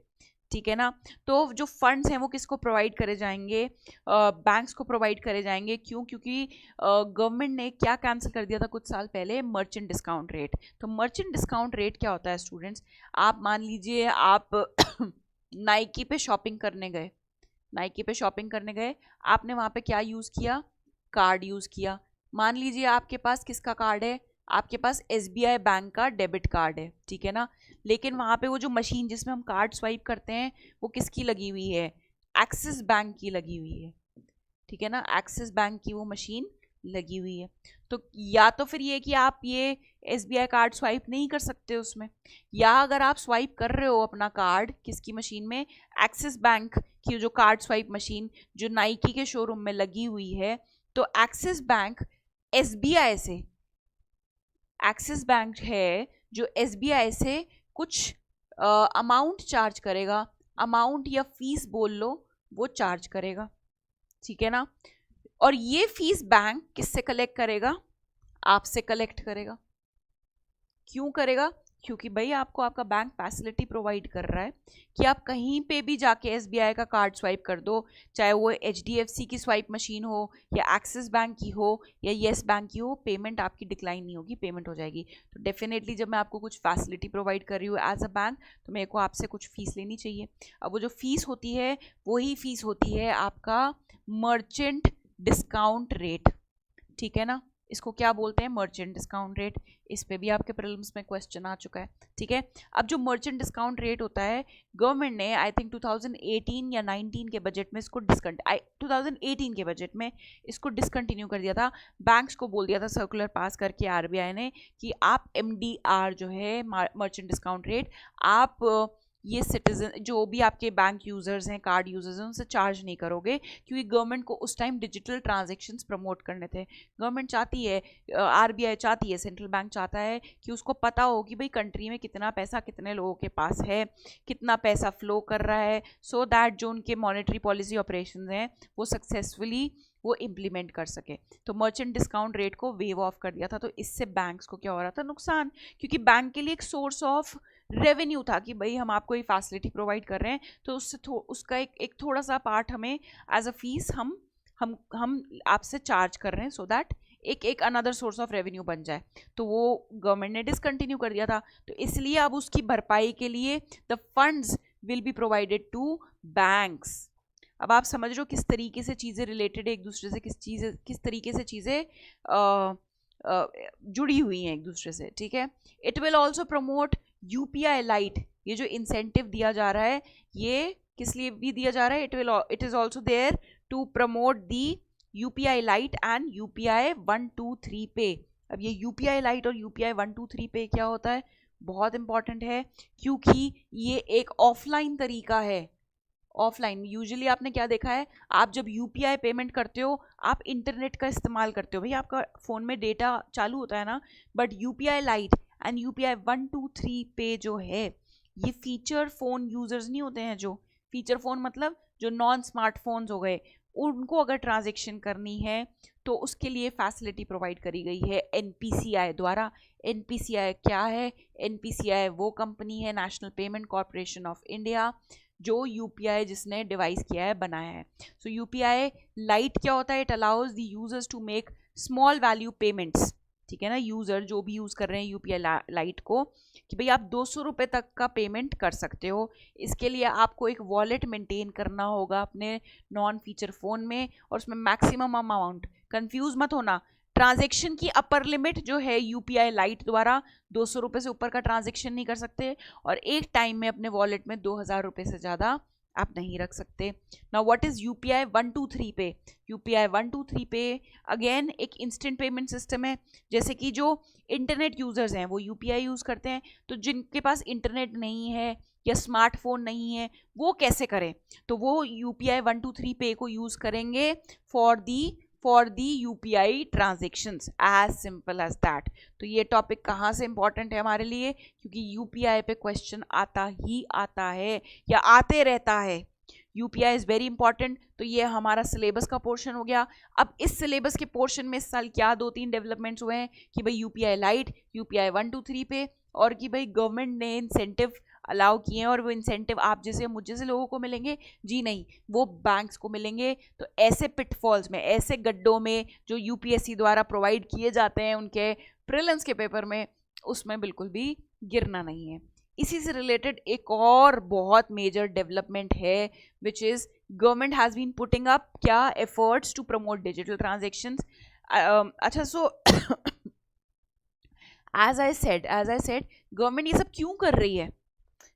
ठीक है ना। तो जो फंड्स हैं वो किसको प्रोवाइड करे जाएंगे, बैंक्स को प्रोवाइड करे जाएंगे। क्यों? क्योंकि गवर्नमेंट ने क्या कैंसिल कर दिया था कुछ साल पहले, मर्चेंट डिस्काउंट रेट। तो मर्चेंट डिस्काउंट रेट क्या होता है स्टूडेंट्स? आप मान लीजिए आप नाइकी पे शॉपिंग करने गए, नाइकी पे शॉपिंग करने गए, आपने वहाँ पे क्या यूज़ किया? कार्ड यूज़ किया। मान लीजिए आपके पास किसका कार्ड है? आपके पास SBI बैंक का डेबिट कार्ड है, ठीक है ना। लेकिन वहाँ पे वो जो मशीन जिसमें हम कार्ड स्वाइप करते हैं वो किसकी लगी हुई है? एक्सिस बैंक की लगी हुई है, ठीक है ना। एक्सिस बैंक की वो मशीन लगी हुई है। तो या तो फिर ये कि आप ये SBI कार्ड स्वाइप नहीं कर सकते उसमें, या अगर आप स्वाइप कर रहे हो अपना कार्ड किसकी मशीन में? एक्सिस बैंक की जो कार्ड स्वाइप मशीन जो नाइकी के शोरूम में लगी हुई है, तो एक्सिस बैंक SBI से, एक्सिस बैंक है जो SBI से कुछ अमाउंट चार्ज करेगा, अमाउंट या फीस बोल लो, वो चार्ज करेगा, ठीक है ना। और ये फीस बैंक किससे कलेक्ट करेगा? आपसे कलेक्ट करेगा। क्यों करेगा? क्योंकि भाई आपको आपका बैंक फैसिलिटी प्रोवाइड कर रहा है कि आप कहीं पे भी जाके SBI का कार्ड स्वाइप कर दो, चाहे वो HDFC की स्वाइप मशीन हो या एक्सिस बैंक की हो या येस बैंक की हो, पेमेंट आपकी डिक्लाइन नहीं होगी, पेमेंट हो जाएगी। तो डेफिनेटली जब मैं आपको कुछ फैसिलिटी प्रोवाइड कर रही हूँ एज अ बैंक, तो मेरे को आपसे कुछ फ़ीस लेनी चाहिए। अब वो जो फ़ीस होती है वही फ़ीस होती है आपका मर्चेंट डिस्काउंट रेट, ठीक है ना। इसको क्या बोलते हैं? Merchant discount rate. इस पे भी आपके प्रीलिम्स में क्वेश्चन आ चुका है, ठीक है। अब जो मर्चेंट डिस्काउंट रेट होता है, गवर्नमेंट ने आई थिंक 2018 या 19 के बजट में इसको 2018 के बजट में इसको डिसकंटिन्यू कर दिया था। बैंक्स को बोल दिया था सर्कुलर पास करके RBI ने कि आप MDR जो है मर्चेंट डिस्काउंट रेट, आप ये सिटीजन जो भी आपके बैंक यूज़र्स हैं, कार्ड यूज़र्स हैं, उनसे चार्ज नहीं करोगे, क्योंकि गवर्नमेंट को उस टाइम डिजिटल ट्रांजैक्शंस प्रमोट करने थे। गवर्नमेंट चाहती है, RBI चाहती है, सेंट्रल बैंक चाहता है कि उसको पता हो कि भाई कंट्री में कितना पैसा कितने लोगों के पास है, कितना पैसा फ्लो कर रहा है, सो दैट जो उनके मॉनेटरी पॉलिसी ऑपरेशंस हैं वो सक्सेसफुली वो इम्प्लीमेंट कर सके। तो मर्चेंट डिस्काउंट रेट को वेव ऑफ कर दिया था। तो इससे बैंक्स को क्या हो रहा था? नुकसान, क्योंकि बैंक के लिए एक सोर्स ऑफ रेवेन्यू था कि भाई हम आपको ये फैसिलिटी प्रोवाइड कर रहे हैं, तो उससे उसका एक थोड़ा सा पार्ट हमें एज अ फीस हम आपसे चार्ज कर रहे हैं, सो दैट एक अनदर सोर्स ऑफ रेवेन्यू बन जाए। तो वो गवर्नमेंट ने डिसकंटिन्यू कर दिया था। तो इसलिए अब उसकी भरपाई के लिए the funds will be provided to banks. अब आप समझ रहे हो किस तरीके से चीज़ें रिलेटेड है एक दूसरे से, किस तरीके से चीज़ें जुड़ी हुई हैं एक दूसरे से, ठीक है। It will also promote UPI light. ये जो इंसेंटिव दिया जा रहा है ये किस लिए भी दिया जा रहा है? It is also there to promote the UPI lite and UPI 123 पे। अब ये UPI लाइट और UPI 123 पे क्या होता है? बहुत इंपॉर्टेंट है, क्योंकि ये एक ऑफलाइन तरीका है। ऑफलाइन यूजुअली आपने क्या देखा है, आप जब UPI पेमेंट करते हो आप इंटरनेट का इस्तेमाल करते हो, भाई आपका फ़ोन में डेटा चालू होता है ना। But UPI lite and UPI 123 पे जो है ये फीचर फ़ोन यूज़र्स नहीं होते हैं, जो फीचर फ़ोन मतलब जो नॉन स्मार्टफोन्स हो गए, उनको अगर ट्रांजैक्शन करनी है तो उसके लिए फैसिलिटी प्रोवाइड करी गई है NPCI द्वारा। NPCI क्या है? NPCI वो कंपनी है, national payment corporation of India, जो UPI जिसने डिवाइस किया है, बनाया है। सो UPI लाइट क्या होता है? It allows the users to make small value payments, ठीक है ना। यूज़र जो भी यूज़ कर रहे हैं UPI लाइट को, कि भाई आप 200 रुपये तक का पेमेंट कर सकते हो। इसके लिए आपको एक वॉलेट मेंटेन करना होगा अपने नॉन फीचर फ़ोन में, और उसमें मैक्सिमम अमाउंट, कंफ्यूज मत होना, ट्रांजैक्शन की अपर लिमिट जो है UPI लाइट द्वारा 200 रुपये से ऊपर का ट्रांजैक्शन नहीं कर सकते, और एक टाइम में अपने वॉलेट में 2000 रुपये से ज़्यादा आप नहीं रख सकते। नाउ व्हाट इज यूपीआई 123 पे? यूपीआई 123 पे अगेन एक इंस्टेंट पेमेंट सिस्टम है। जैसे कि जो इंटरनेट यूजर्स हैं वो यूपीआई यूज करते हैं, तो जिनके पास इंटरनेट नहीं है या स्मार्टफोन नहीं है वो कैसे करें? तो वो यूपीआई 123 पे को यूज करेंगे for the UPI transactions, as simple as that. तो ये टॉपिक कहाँ से इंपॉर्टेंट है हमारे लिए? क्योंकि यूपीआई पे क्वेश्चन आता ही आता है या आते रहता है। UPI is very important. तो ये हमारा सिलेबस का पोर्शन हो गया। अब इस सिलेबस के पोर्शन में इस साल क्या 2-3 डेवलपमेंट्स हुए हैं कि भाई यूपीआई लाइट, यूपीआई 123 पे, और कि भाई गवर्नमेंट ने इंसेंटिव अलाउ किए हैं, और वो इंसेंटिव आप जैसे मुझ जैसे लोगों को मिलेंगे जी नहीं, वो बैंक्स को मिलेंगे। तो ऐसे पिटफॉल्स में, ऐसे गड्ढों में जो यूपीएससी द्वारा प्रोवाइड किए जाते हैं उनके प्रीलिम्स के पेपर में, उसमें बिल्कुल भी गिरना नहीं है। इसी से रिलेटेड एक और बहुत मेजर डेवलपमेंट है, which is government has been putting up क्या efforts to promote digital transactions. अच्छा, so as I said government ये सब क्यों कर रही है?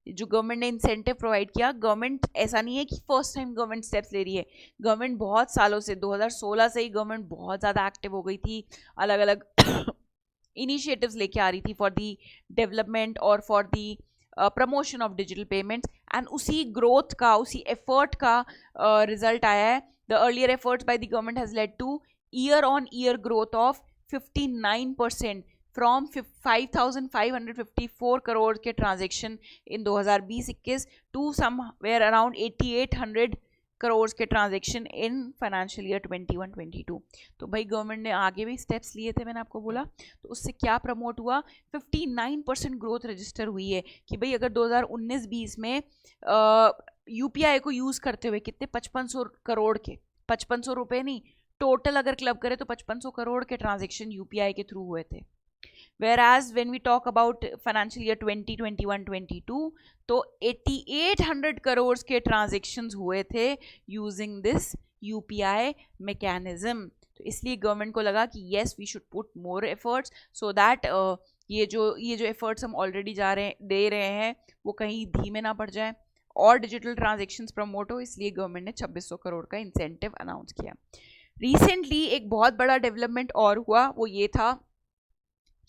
जो गवर्नमेंट ने इंसेंटिव प्रोवाइड किया, गवर्नमेंट ऐसा नहीं है कि फर्स्ट टाइम गवर्नमेंट स्टेप्स ले रही है। गवर्नमेंट बहुत सालों से, 2016 से ही गवर्नमेंट बहुत ज़्यादा एक्टिव हो गई थी, अलग अलग इनिशिएटिव्स लेके आ रही थी फॉर दी डेवलपमेंट और for the promotion of digital payments. And उसी ग्रोथ का, उसी एफर्ट का रिजल्ट आया है। The earlier efforts by the government has led to year on year growth of 59% from 5,554 crore के transaction in 2020-21 to somewhere around 8,800 crore के transaction in financial year 21-22। तो भाई गवर्नमेंट ने आगे भी स्टेप्स लिए थे, मैंने आपको बोला। तो उससे क्या प्रमोट हुआ? 59% ग्रोथ रजिस्टर हुई है कि भाई अगर 2019-20 में यूपीआई को यूज़ करते हुए कितने 5500 करोड़ के, 5500 रुपये नहीं, टोटल अगर क्लब करें तो 5500 करोड़ के ट्रांजेक्शन यूपीआई के थ्रू हुए थे। Whereas when we talk about financial year 2021-22, तो 8800 करोड़ के ट्रांजेक्शन्स हुए थे यूजिंग दिस यूपीआई मैकेनिज्म। तो इसलिए गवर्नमेंट को लगा कि yes we should put more efforts so that ये जो एफर्ट्स हम ऑलरेडी दे रहे हैं वो कहीं धीमे ना पड़ जाए और डिजिटल ट्रांजेक्शन्स प्रमोट हो। इसलिए गवर्नमेंट ने 2600 करोड़ का इंसेंटिव अनाउंस किया। रिसेंटली एक बहुत बड़ा डेवलपमेंट और हुआ, वो ये था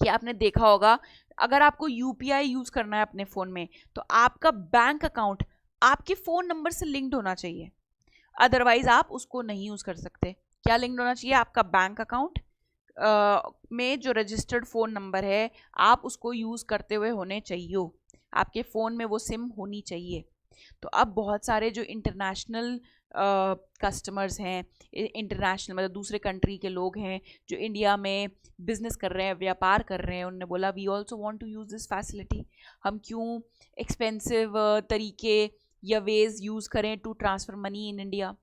कि आपने देखा होगा अगर आपको यूपीआई यूज़ करना है अपने फ़ोन में तो आपका बैंक अकाउंट आपके फ़ोन नंबर से लिंक्ड होना चाहिए, अदरवाइज आप उसको नहीं यूज़ कर सकते। क्या लिंक्ड होना चाहिए? आपका बैंक अकाउंट में जो रजिस्टर्ड फ़ोन नंबर है आप उसको यूज़ करते हुए होने चाहिए, आपके फ़ोन में वो सिम होनी चाहिए। तो अब बहुत सारे जो इंटरनेशनल कस्टमर्स हैं, इंटरनेशनल मतलब दूसरे कंट्री के लोग हैं जो इंडिया में बिजनेस कर रहे हैं, व्यापार कर रहे हैं, उन्होंने बोला we also want to use this facility. हम क्यों एक्सपेंसिव तरीके या वेज यूज़ करें to transfer money in India?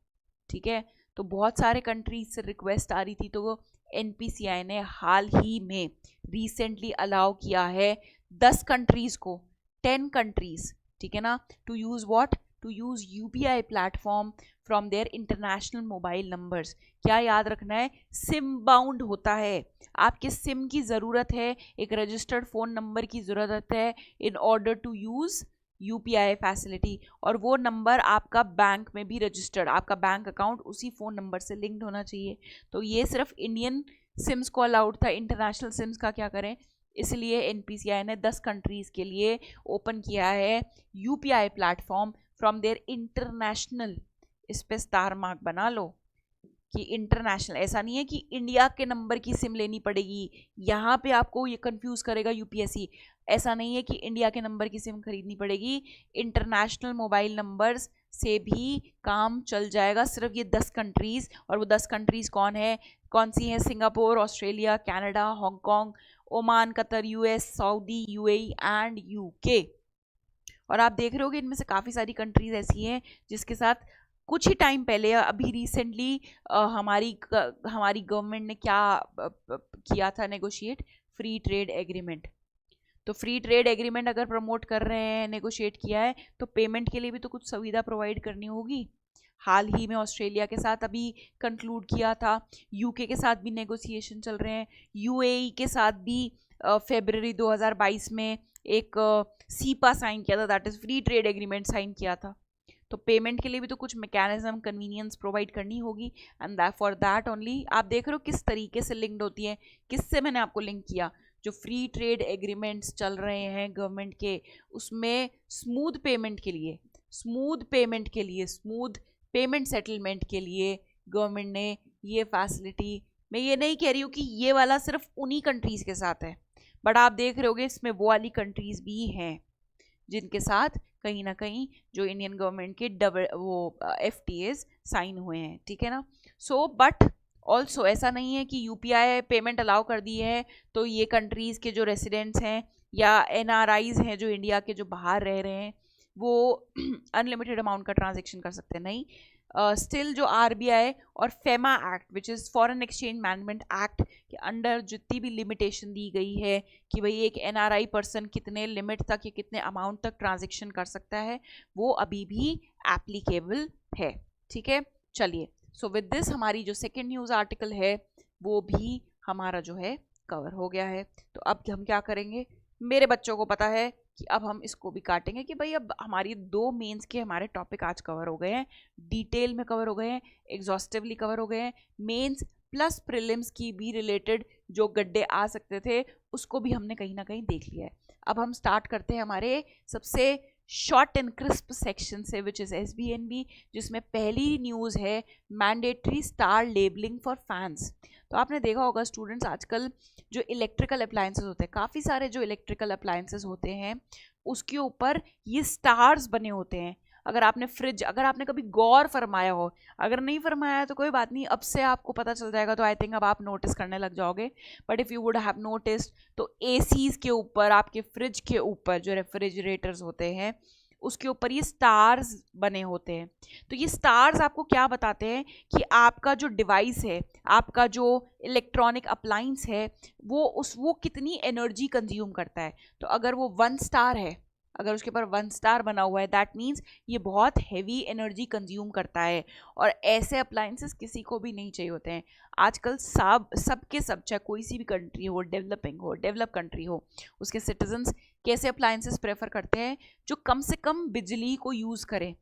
ठीक है, तो बहुत सारे कंट्रीज से रिक्वेस्ट आ रही थी, तो एनपीसीआई ने हाल ही में रिसेंटली अलाउ किया है 10 कंट्रीज़ को, 10 कंट्रीज़, ठीक है ना, to use what, to use UPI platform from their international mobile numbers. क्या याद रखना है? सिम बाउंड होता है, आपके सिम की ज़रूरत है, एक रजिस्टर्ड फ़ोन नंबर की ज़रूरत है in order to use UPI facility, और वो नंबर आपका बैंक में भी रजिस्टर्ड, आपका बैंक अकाउंट उसी फ़ोन नंबर से लिंक्ड होना चाहिए। तो ये सिर्फ इंडियन सिम्स को अलाउड था, इंटरनेशनल सिम्स का क्या करें? इसलिए एनपीसीआई ने 10 कंट्रीज़ के लिए ओपन किया है UPI platform from their international. इस पे स्टार मार्क बना लो कि इंटरनेशनल, ऐसा नहीं है कि इंडिया के नंबर की सिम लेनी पड़ेगी, यहाँ पे आपको ये कंफ्यूज करेगा यूपीएससी। ऐसा नहीं है कि इंडिया के नंबर की सिम खरीदनी पड़ेगी, इंटरनेशनल मोबाइल नंबर्स से भी काम चल जाएगा। सिर्फ ये 10 कंट्रीज़, और वो 10 कंट्रीज़ कौन सी हैं? Singapore, Australia, Canada, Hong Kong, Oman, Qatar, US, Saudi, UAE and UK. और आप देख रहे होगे इनमें से काफ़ी सारी कंट्रीज़ ऐसी हैं जिसके साथ कुछ ही टाइम पहले, अभी रिसेंटली हमारी गवर्नमेंट ने क्या किया था नेगोशिएट? Free trade agreement. तो फ्री ट्रेड एग्रीमेंट अगर प्रमोट कर रहे हैं, नेगोशिएट किया है, तो पेमेंट के लिए भी तो कुछ सुविधा प्रोवाइड करनी होगी। हाल ही में ऑस्ट्रेलिया के साथ अभी कंक्लूड किया था, यूके के साथ भी नेगोशिएशन चल रहे हैं, यूएई के साथ भी फरवरी 2022 में एक सीपा साइन किया था, that is free trade agreement sign किया था। तो पेमेंट के लिए भी तो कुछ मैकेनिज्म कन्वीनियंस प्रोवाइड करनी होगी, एंड फॉर दैट ओनली आप देख रहे हो किस तरीके से लिंक्ड होती है। किससे मैंने आपको लिंक किया, जो फ्री ट्रेड एग्रीमेंट्स चल रहे हैं गवर्नमेंट के, उसमें स्मूथ पेमेंट के लिए, स्मूथ पेमेंट सेटलमेंट के लिए गवर्नमेंट ने ये फैसिलिटी, मैं ये नहीं कह रही हूँ कि ये वाला सिर्फ उन्हीं कंट्रीज़ के साथ है, बट आप देख रहे होगे इसमें वो वाली कंट्रीज़ भी हैं जिनके साथ कहीं ना कहीं जो इंडियन गवर्नमेंट के FTAs साइन हुए हैं, ठीक है ना। सो बट ऑल्सो ऐसा नहीं है कि UPI पेमेंट अलाउ कर दी है तो ये कंट्रीज़ के जो रेसिडेंट्स हैं या NRIs हैं जो इंडिया के जो बाहर रह रहे हैं वो अनलिमिटेड अमाउंट का ट्रांजेक्शन कर सकते हैं, नहीं। स्टिल जो RBI और FEMA act which is foreign exchange management act के अंडर जितनी भी लिमिटेशन दी गई है कि भाई एक NRI पर्सन कितने लिमिट तक या कितने अमाउंट तक ट्रांजेक्शन कर सकता है, वो अभी भी एप्लीकेबल है, ठीक है। चलिए, सो विद दिस हमारी जो सेकेंड न्यूज़ आर्टिकल है वो भी हमारा जो है कवर हो गया है। तो अब हम क्या करेंगे, मेरे बच्चों को पता है कि अब हम इसको भी काटेंगे कि भाई अब हमारी 2 मेंस के हमारे टॉपिक आज कवर हो गए हैं, डिटेल में कवर हो गए हैं, एग्जॉस्टिवली कवर हो गए हैं। मेंस प्लस प्रीलिम्स की भी रिलेटेड जो गड्ढे आ सकते थे उसको भी हमने कहीं ना कहीं देख लिया है। अब हम स्टार्ट करते हैं हमारे सबसे शॉर्ट एंड क्रिस्प सेक्शन से विच इज़ SBNB, जिसमें पहली न्यूज़ है mandatory star labelling for fans. तो आपने देखा होगा स्टूडेंट्स, आजकल जो इलेक्ट्रिकल अप्लायंसेस होते हैं, काफ़ी सारे जो इलेक्ट्रिकल अप्लायंसेस होते हैं उसके ऊपर ये स्टार्स बने होते हैं। अगर आपने फ्रिज, अगर आपने कभी गौर फरमाया हो, अगर नहीं फरमाया तो कोई बात नहीं, अब से आपको पता चल जाएगा, तो आई थिंक अब आप नोटिस करने लग जाओगे। But if you would have noticed तो ACs के ऊपर, आपके फ्रिज के ऊपर जो रेफ्रिजरेटर्स होते हैं उसके ऊपर ये स्टार्स बने होते हैं। तो ये स्टार्स आपको क्या बताते हैं कि आपका जो डिवाइस है, आपका जो इलेक्ट्रॉनिक अप्लायंस है वो कितनी एनर्जी कंज्यूम करता है। तो अगर वो 1 स्टार है, अगर उसके ऊपर 1 स्टार बना हुआ है, दैट मीन्स ये बहुत हैवी एनर्जी कंज्यूम करता है, और ऐसे अप्लायंसेस किसी को भी नहीं चाहिए होते हैं आजकल। सबके सब, चाहे कोई सी भी कंट्री हो, डेवलप कंट्री हो, उसके सिटीजन्स कैसे अप्लायंसेस प्रेफर करते हैं, जो कम से कम बिजली को यूज़ करें,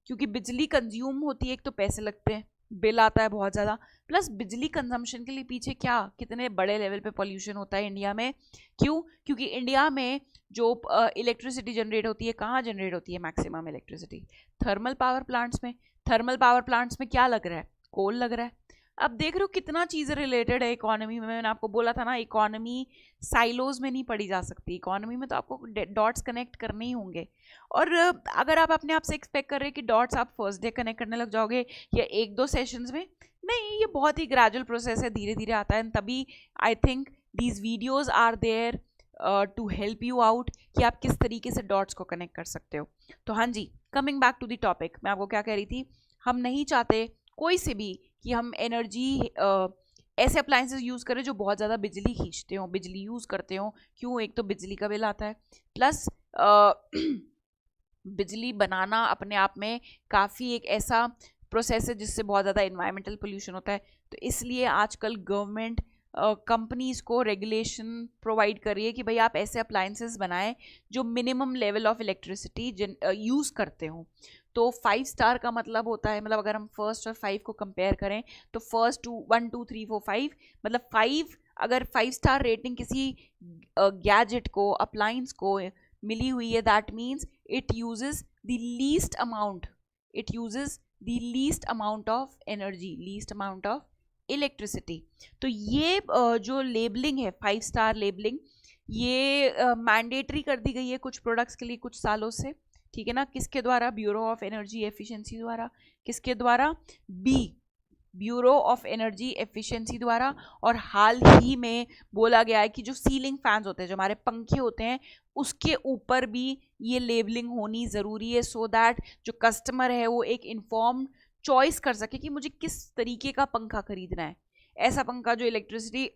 क्योंकि बिजली कंज्यूम होती है, एक तो पैसे लगते हैं, बिल आता है बहुत ज़्यादा, प्लस बिजली कंजम्पशन के लिए पीछे कितने बड़े लेवल पे पॉल्यूशन होता है इंडिया में। क्यों? क्योंकि इंडिया में जो इलेक्ट्रिसिटी जनरेट होती है, कहाँ जनरेट होती है maximum electricity? Thermal power plants में। थर्मल पावर प्लांट्स में क्या लग रहा है? कोल लग रहा है। अब देख रहे हो कितना चीज़ें रिलेटेड है इकोनॉमी में। मैंने आपको बोला था ना, इकोनॉमी साइलोज में नहीं पढ़ी जा सकती, इकोनॉमी में तो आपको डॉट्स कनेक्ट करने ही होंगे। और अगर आप अपने आप से एक्सपेक्ट कर रहे हैं कि डॉट्स आप फर्स्ट डे कनेक्ट करने लग जाओगे या 1-2 सेशंस में, नहीं, ये बहुत ही ग्रेजुअल प्रोसेस है, धीरे धीरे आता है। तभी I think these videos are there to help you out कि आप किस तरीके से डॉट्स को कनेक्ट कर सकते हो। तो हाँ जी, coming back to the topic, मैं आपको क्या कह रही थी, हम नहीं चाहते कोई से भी कि हम एनर्जी ऐसे अप्लायंसेस यूज़ करें जो बहुत ज़्यादा बिजली खींचते हो, बिजली यूज़ करते हो। क्यों? एक तो बिजली का बिल आता है, प्लस बिजली बनाना अपने आप में काफ़ी एक ऐसा प्रोसेस है जिससे बहुत ज़्यादा इन्वायरमेंटल पोल्यूशन होता है। तो इसलिए आजकल गवर्नमेंट कंपनीज़ को रेगुलेशन प्रोवाइड कर रही है कि भाई आप ऐसे अप्लायंसेस बनाएं जो minimum level of electricity use करते हो। तो 5 स्टार का मतलब होता है, मतलब अगर हम फर्स्ट और 5 को कंपेयर करें तो फर्स्ट 1 2 3 4 5, मतलब 5, अगर 5 स्टार रेटिंग किसी गैजेट को, अप्लायंस को मिली हुई है, that means it uses the least amount of energy, least amount of electricity. तो ये जो लेबलिंग है, 5 स्टार लेबलिंग, ये मैंडेटरी कर दी गई है कुछ प्रोडक्ट्स के लिए कुछ सालों से, ठीक है ना। किसके द्वारा? ब्यूरो ऑफ एनर्जी एफिशिएंसी द्वारा। किसके द्वारा? ब्यूरो ऑफ एनर्जी एफिशिएंसी द्वारा। और हाल ही में बोला गया है कि जो सीलिंग फैंस होते हैं, जो हमारे पंखे होते हैं, उसके ऊपर भी ये लेबलिंग होनी ज़रूरी है, सो दैट जो कस्टमर है वो एक इन्फॉर्म्ड चॉइस कर सके कि मुझे किस तरीके का पंखा खरीदना है। ऐसा पंखा जो इलेक्ट्रिसिटी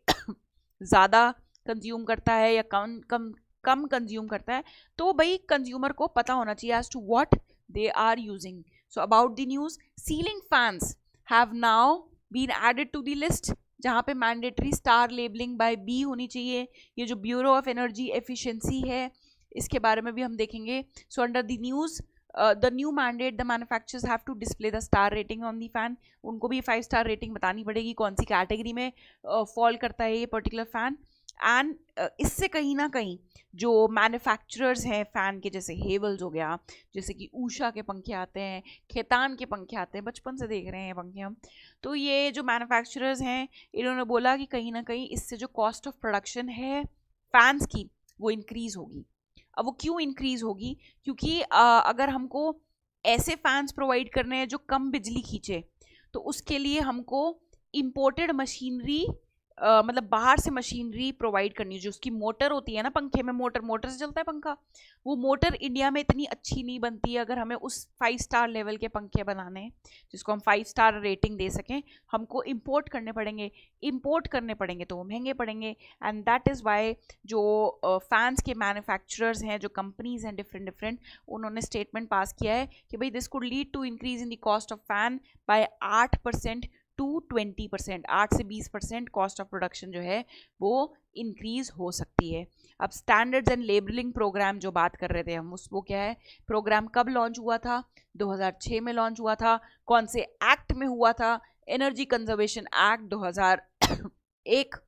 ज़्यादा कंज्यूम करता है या कम कंज्यूम करता है, तो भाई कंज्यूमर को पता होना चाहिए as to what they are using. So about the news, ceiling fans have now been added to the list, जहाँ पे mandatory star labelling by BEE होनी चाहिए। ये जो ब्यूरो ऑफ एनर्जी एफिशिएंसी है, इसके बारे में भी हम देखेंगे। So under the news, the new mandate the manufacturers have to display the star rating on the fan. उनको भी 5 स्टार रेटिंग बतानी पड़ेगी कौन सी कैटेगरी में फॉल करता है ये पर्टिकुलर फैन. एंड इससे कहीं ना कहीं जो मैन्युफैक्चरर्स हैं फ़ैन के, जैसे हेवल्स हो गया, जैसे कि ऊषा के पंखे आते हैं, खेतान के पंखे आते हैं, बचपन से देख रहे हैं पंखे हम. तो ये जो मैन्युफैक्चरर्स हैं इन्होंने बोला कि कहीं ना कहीं इससे जो कॉस्ट ऑफ प्रोडक्शन है फैंस की वो इंक्रीज़ होगी. अब वो क्यों इंक्रीज़ होगी? क्योंकि अगर हमको ऐसे फैंस प्रोवाइड करने हैं जो कम बिजली खींचे, तो उसके लिए हमको इम्पोर्टेड मशीनरी मतलब बाहर से मशीनरी प्रोवाइड करनी है. जो उसकी मोटर होती है ना पंखे में, मोटर से चलता है पंखा, वो मोटर इंडिया में इतनी अच्छी नहीं बनती है. अगर हमें उस 5 स्टार लेवल के पंखे बनाने हैं जिसको हम 5 स्टार रेटिंग दे सकें, हमको इंपोर्ट करने पड़ेंगे. इंपोर्ट करने पड़ेंगे तो वो महंगे पड़ेंगे. एंड दैट इज़ वाई जो फैंस के मैन्युफैक्चरर्स हैं, जो कंपनीज हैं डिफरेंट, उन्होंने स्टेटमेंट पास किया है कि भाई this could lead to increase in the cost of fan by 8% to 20%. 8 से 20% कॉस्ट ऑफ प्रोडक्शन जो है वो इंक्रीज हो सकती है. अब स्टैंडर्ड्स एंड लेबलिंग प्रोग्राम जो बात कर रहे थे हम, वो क्या है? प्रोग्राम कब लॉन्च हुआ था? 2006 में लॉन्च हुआ था. कौन से एक्ट में हुआ था? Energy conservation act 2001.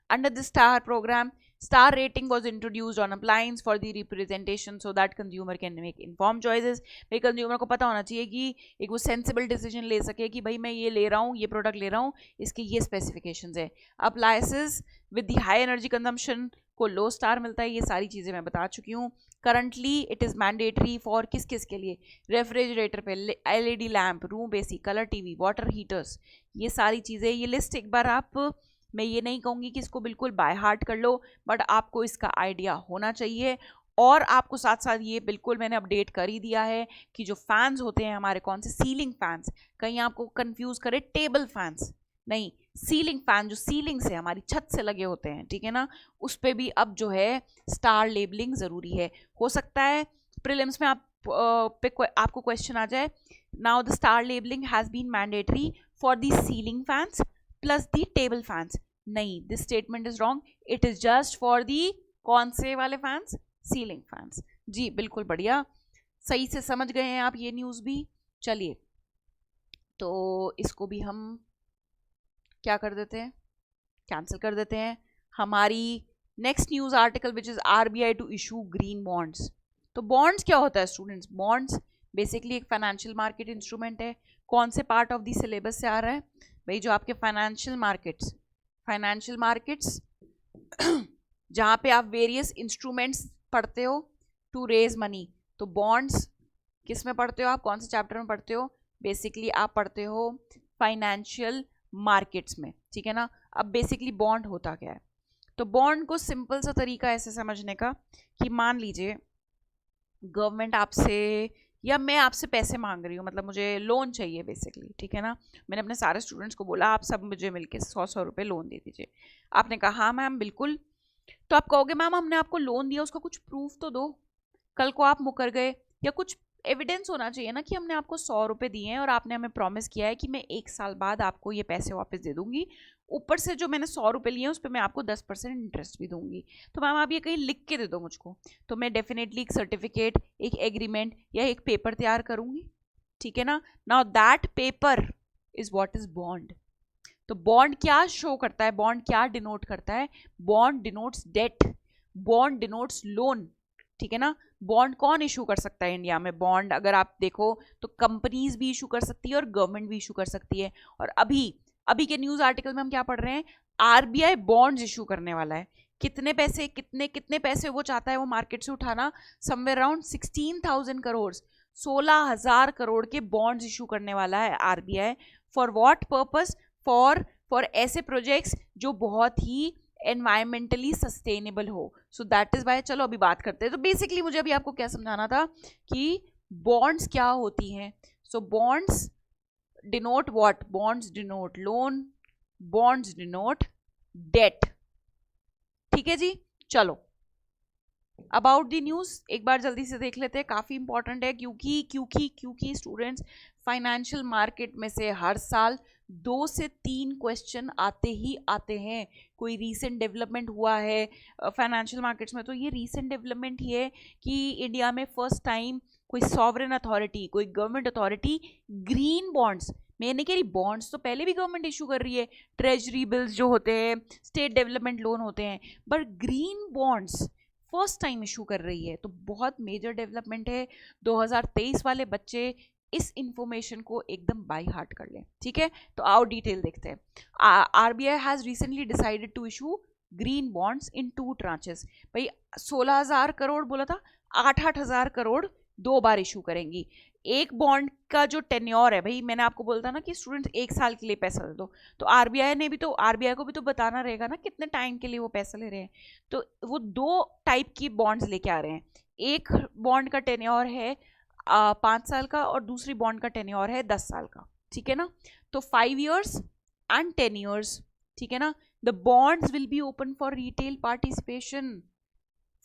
Under the star program, star rating was introduced on appliance for the representation so that consumer can make informed choices. भाई कंज्यूमर को पता होना चाहिए कि एक वो सेंसिबल डिसीजन ले सके कि भाई मैं ये ले रहा हूँ, ये प्रोडक्ट ले रहा हूँ, इसके ये स्पेसिफिकेशंस है. Appliances with the high energy consumption को लो स्टार मिलता है. ये सारी चीज़ें मैं बता चुकी हूँ. Currently it is mandatory for किस किस के लिए? रेफ्रिजरेटर पे, LED lamp, room AC, colour TV, water heaters, ये सारी चीज़ें. ये लिस्ट एक बार आप, मैं ये नहीं कहूँगी कि इसको बिल्कुल बाय हार्ट कर लो, बट आपको इसका आइडिया होना चाहिए. और आपको साथ साथ ये बिल्कुल मैंने अपडेट कर ही दिया है कि जो फैंस होते हैं हमारे, कौन से? Ceiling fans. कहीं आपको कंफ्यूज करे टेबल फैंस नहीं, सीलिंग फैन जो सीलिंग से, हमारी छत से लगे होते हैं, ठीक है ना, उस पर भी अब जो है स्टार लेबलिंग ज़रूरी है. हो सकता है प्रीलिम्स में आपको क्वेश्चन आ जाए, now the star labelling has been mandatory for the ceiling fans plus the table fans. नहीं, this statement is wrong. It is just for the कौन से वाले फैंस? Ceiling fans. जी बिल्कुल बढ़िया, सही से समझ गए हैं आप ये न्यूज़ भी. चलिए तो इसको भी हम क्या कर देते हैं, कैंसिल कर देते हैं. हमारी next news article which is RBI to issue green bonds. तो बॉन्ड्स क्या होता है स्टूडेंट्स? बॉन्ड्स बेसिकली एक फाइनेंशियल मार्केट इंस्ट्रूमेंट है. कौन से पार्ट ऑफ द सिलेबस से आ रहा है भाई? जो आपके फाइनेंशियल मार्केट्स जहाँ पे आप वेरियस इंस्ट्रूमेंट्स पढ़ते हो टू रेज मनी. तो बॉन्ड्स किस में पढ़ते हो आप? कौन से चैप्टर में पढ़ते हो? बेसिकली आप पढ़ते हो फाइनेंशियल मार्केट्स में, ठीक है ना. अब बेसिकली बॉन्ड होता क्या है? तो बॉन्ड को सिंपल सा तरीका ऐसे समझने का कि मान लीजिए गवर्नमेंट आपसे या मैं आपसे पैसे मांग रही हूँ, मतलब मुझे लोन चाहिए बेसिकली, ठीक है ना. मैंने अपने सारे स्टूडेंट्स को बोला आप सब मुझे मिलके 100 रुपये लोन दे दीजिए. आपने कहा हाँ मैम बिल्कुल. तो आप कहोगे मैम हमने आपको लोन दिया, उसका कुछ प्रूफ तो दो. कल को आप मुकर गए, या कुछ एविडेंस होना चाहिए ना कि हमने आपको 100 रुपये दिए हैं और आपने हमें प्रॉमिस किया है कि मैं 1 साल बाद आपको ये पैसे वापस दे दूंगी, ऊपर से जो मैंने 100 रुपये लिए हैं उस पर मैं आपको 10% इंटरेस्ट भी दूंगी. तो मैम आप ये कहीं लिख के दे दो मुझको. तो मैं डेफिनेटली एक सर्टिफिकेट, एक एग्रीमेंट या एक पेपर तैयार करूंगी, ठीक है ना. Now that paper is what is bond. तो बॉन्ड क्या शो करता है? बॉन्ड क्या डिनोट करता है? Bond denotes debt, bond denotes loan, ठीक है ना. बॉन्ड कौन इशू कर सकता है इंडिया में? बॉन्ड अगर आप देखो तो कंपनीज भी इशू कर सकती है और गवर्नमेंट भी इशू कर सकती है. और अभी के न्यूज़ आर्टिकल में हम क्या पढ़ रहे हैं? RBI बॉन्ड्स इशू करने वाला है. कितने पैसे, कितने पैसे वो चाहता है वो मार्केट से उठाना? समवेयर अराउंड 16,000 करोड़, 16,000 करोड़ के बॉन्ड्स इशू करने वाला है RBI. For what purpose? For ऐसे प्रोजेक्ट्स जो बहुत ही एनवायरमेंटली सस्टेनेबल हो. So that is why. चलो अभी बात करते हैं. तो बेसिकली मुझे अभी आपको क्या समझाना था कि बॉन्ड्स क्या होती हैं. So bonds denote what? Bonds denote loan, bonds denote debt, ठीक है जी. चलो अबाउट द न्यूज़ एक बार जल्दी से देख लेते हैं, काफ़ी इंपॉर्टेंट है क्योंकि स्टूडेंट्स फाइनेंशियल मार्केट में से हर साल 2 से 3 क्वेश्चन आते ही आते हैं. कोई रीसेंट डेवलपमेंट हुआ है फाइनेंशियल मार्केट्स में, तो ये रीसेंट डेवलपमेंट ही है कि इंडिया में फर्स्ट टाइम कोई सॉवरेन अथॉरिटी, कोई गवर्नमेंट अथॉरिटी ग्रीन बॉन्ड्स, मैं नहीं कह रही बॉन्ड्स तो पहले भी गवर्नमेंट इशू कर रही है, ट्रेजरी बिल्स जो होते हैं, स्टेट डेवलपमेंट लोन होते हैं, but green bonds first time issue कर रही है, तो बहुत मेजर डेवलपमेंट है। 2023 वाले बच्चे इस इंफॉर्मेशन को एकदम बाय हार्ट कर लें, ठीक है। तो आओ डिटेल देखते हैं। RBI has recently decided to issue green bonds in 2 tranches. भाई 16,000 करोड़ बोला था, 8,000 करोड़ 2 बार इशू करेंगी। एक बॉन्ड का जो टेन्योर है, भाई मैंने आपको बोलता ना कि स्टूडेंट्स 1 साल के लिए पैसा दे दो, तो आरबीआई को भी तो बताना रहेगा ना कितने टाइम के लिए वो पैसा ले रहे हैं। तो वो 2 टाइप की बॉन्ड्स लेके आ रहे हैं। एक बॉन्ड का टेन्योर है 5 साल का और दूसरी बॉन्ड का टेन्योर है 10 साल का, ठीक है ना। तो 5 years एंड 10 years, ठीक है ना। The bonds will be open for retail participation.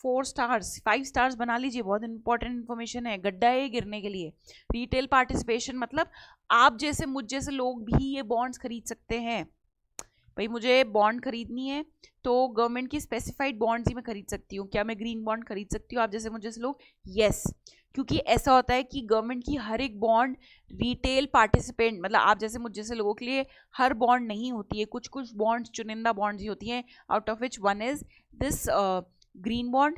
4 stars 5 stars बना लीजिए, बहुत इंपॉर्टेंट इन्फॉर्मेशन है, गड्ढा है गिरने के लिए। रिटेल पार्टिसिपेशन मतलब आप जैसे मुझ जैसे लोग भी ये बॉन्ड्स खरीद सकते हैं। भाई मुझे बॉन्ड खरीदनी है तो गवर्नमेंट की स्पेसिफाइड बॉन्ड्स ही मैं खरीद सकती हूँ। क्या मैं ग्रीन बॉन्ड खरीद सकती हूँ आप जैसे मुझे जैसे लोग? यस, क्योंकि ऐसा होता है कि गवर्नमेंट की हर एक बॉन्ड रिटेल पार्टिसिपेंट मतलब आप जैसे मुझ जैसे लोगों के लिए हर बॉन्ड नहीं होती है, कुछ कुछ बॉन्ड्स चुनिंदा बॉन्ड्स ही होती हैं, out of which one is this green bond.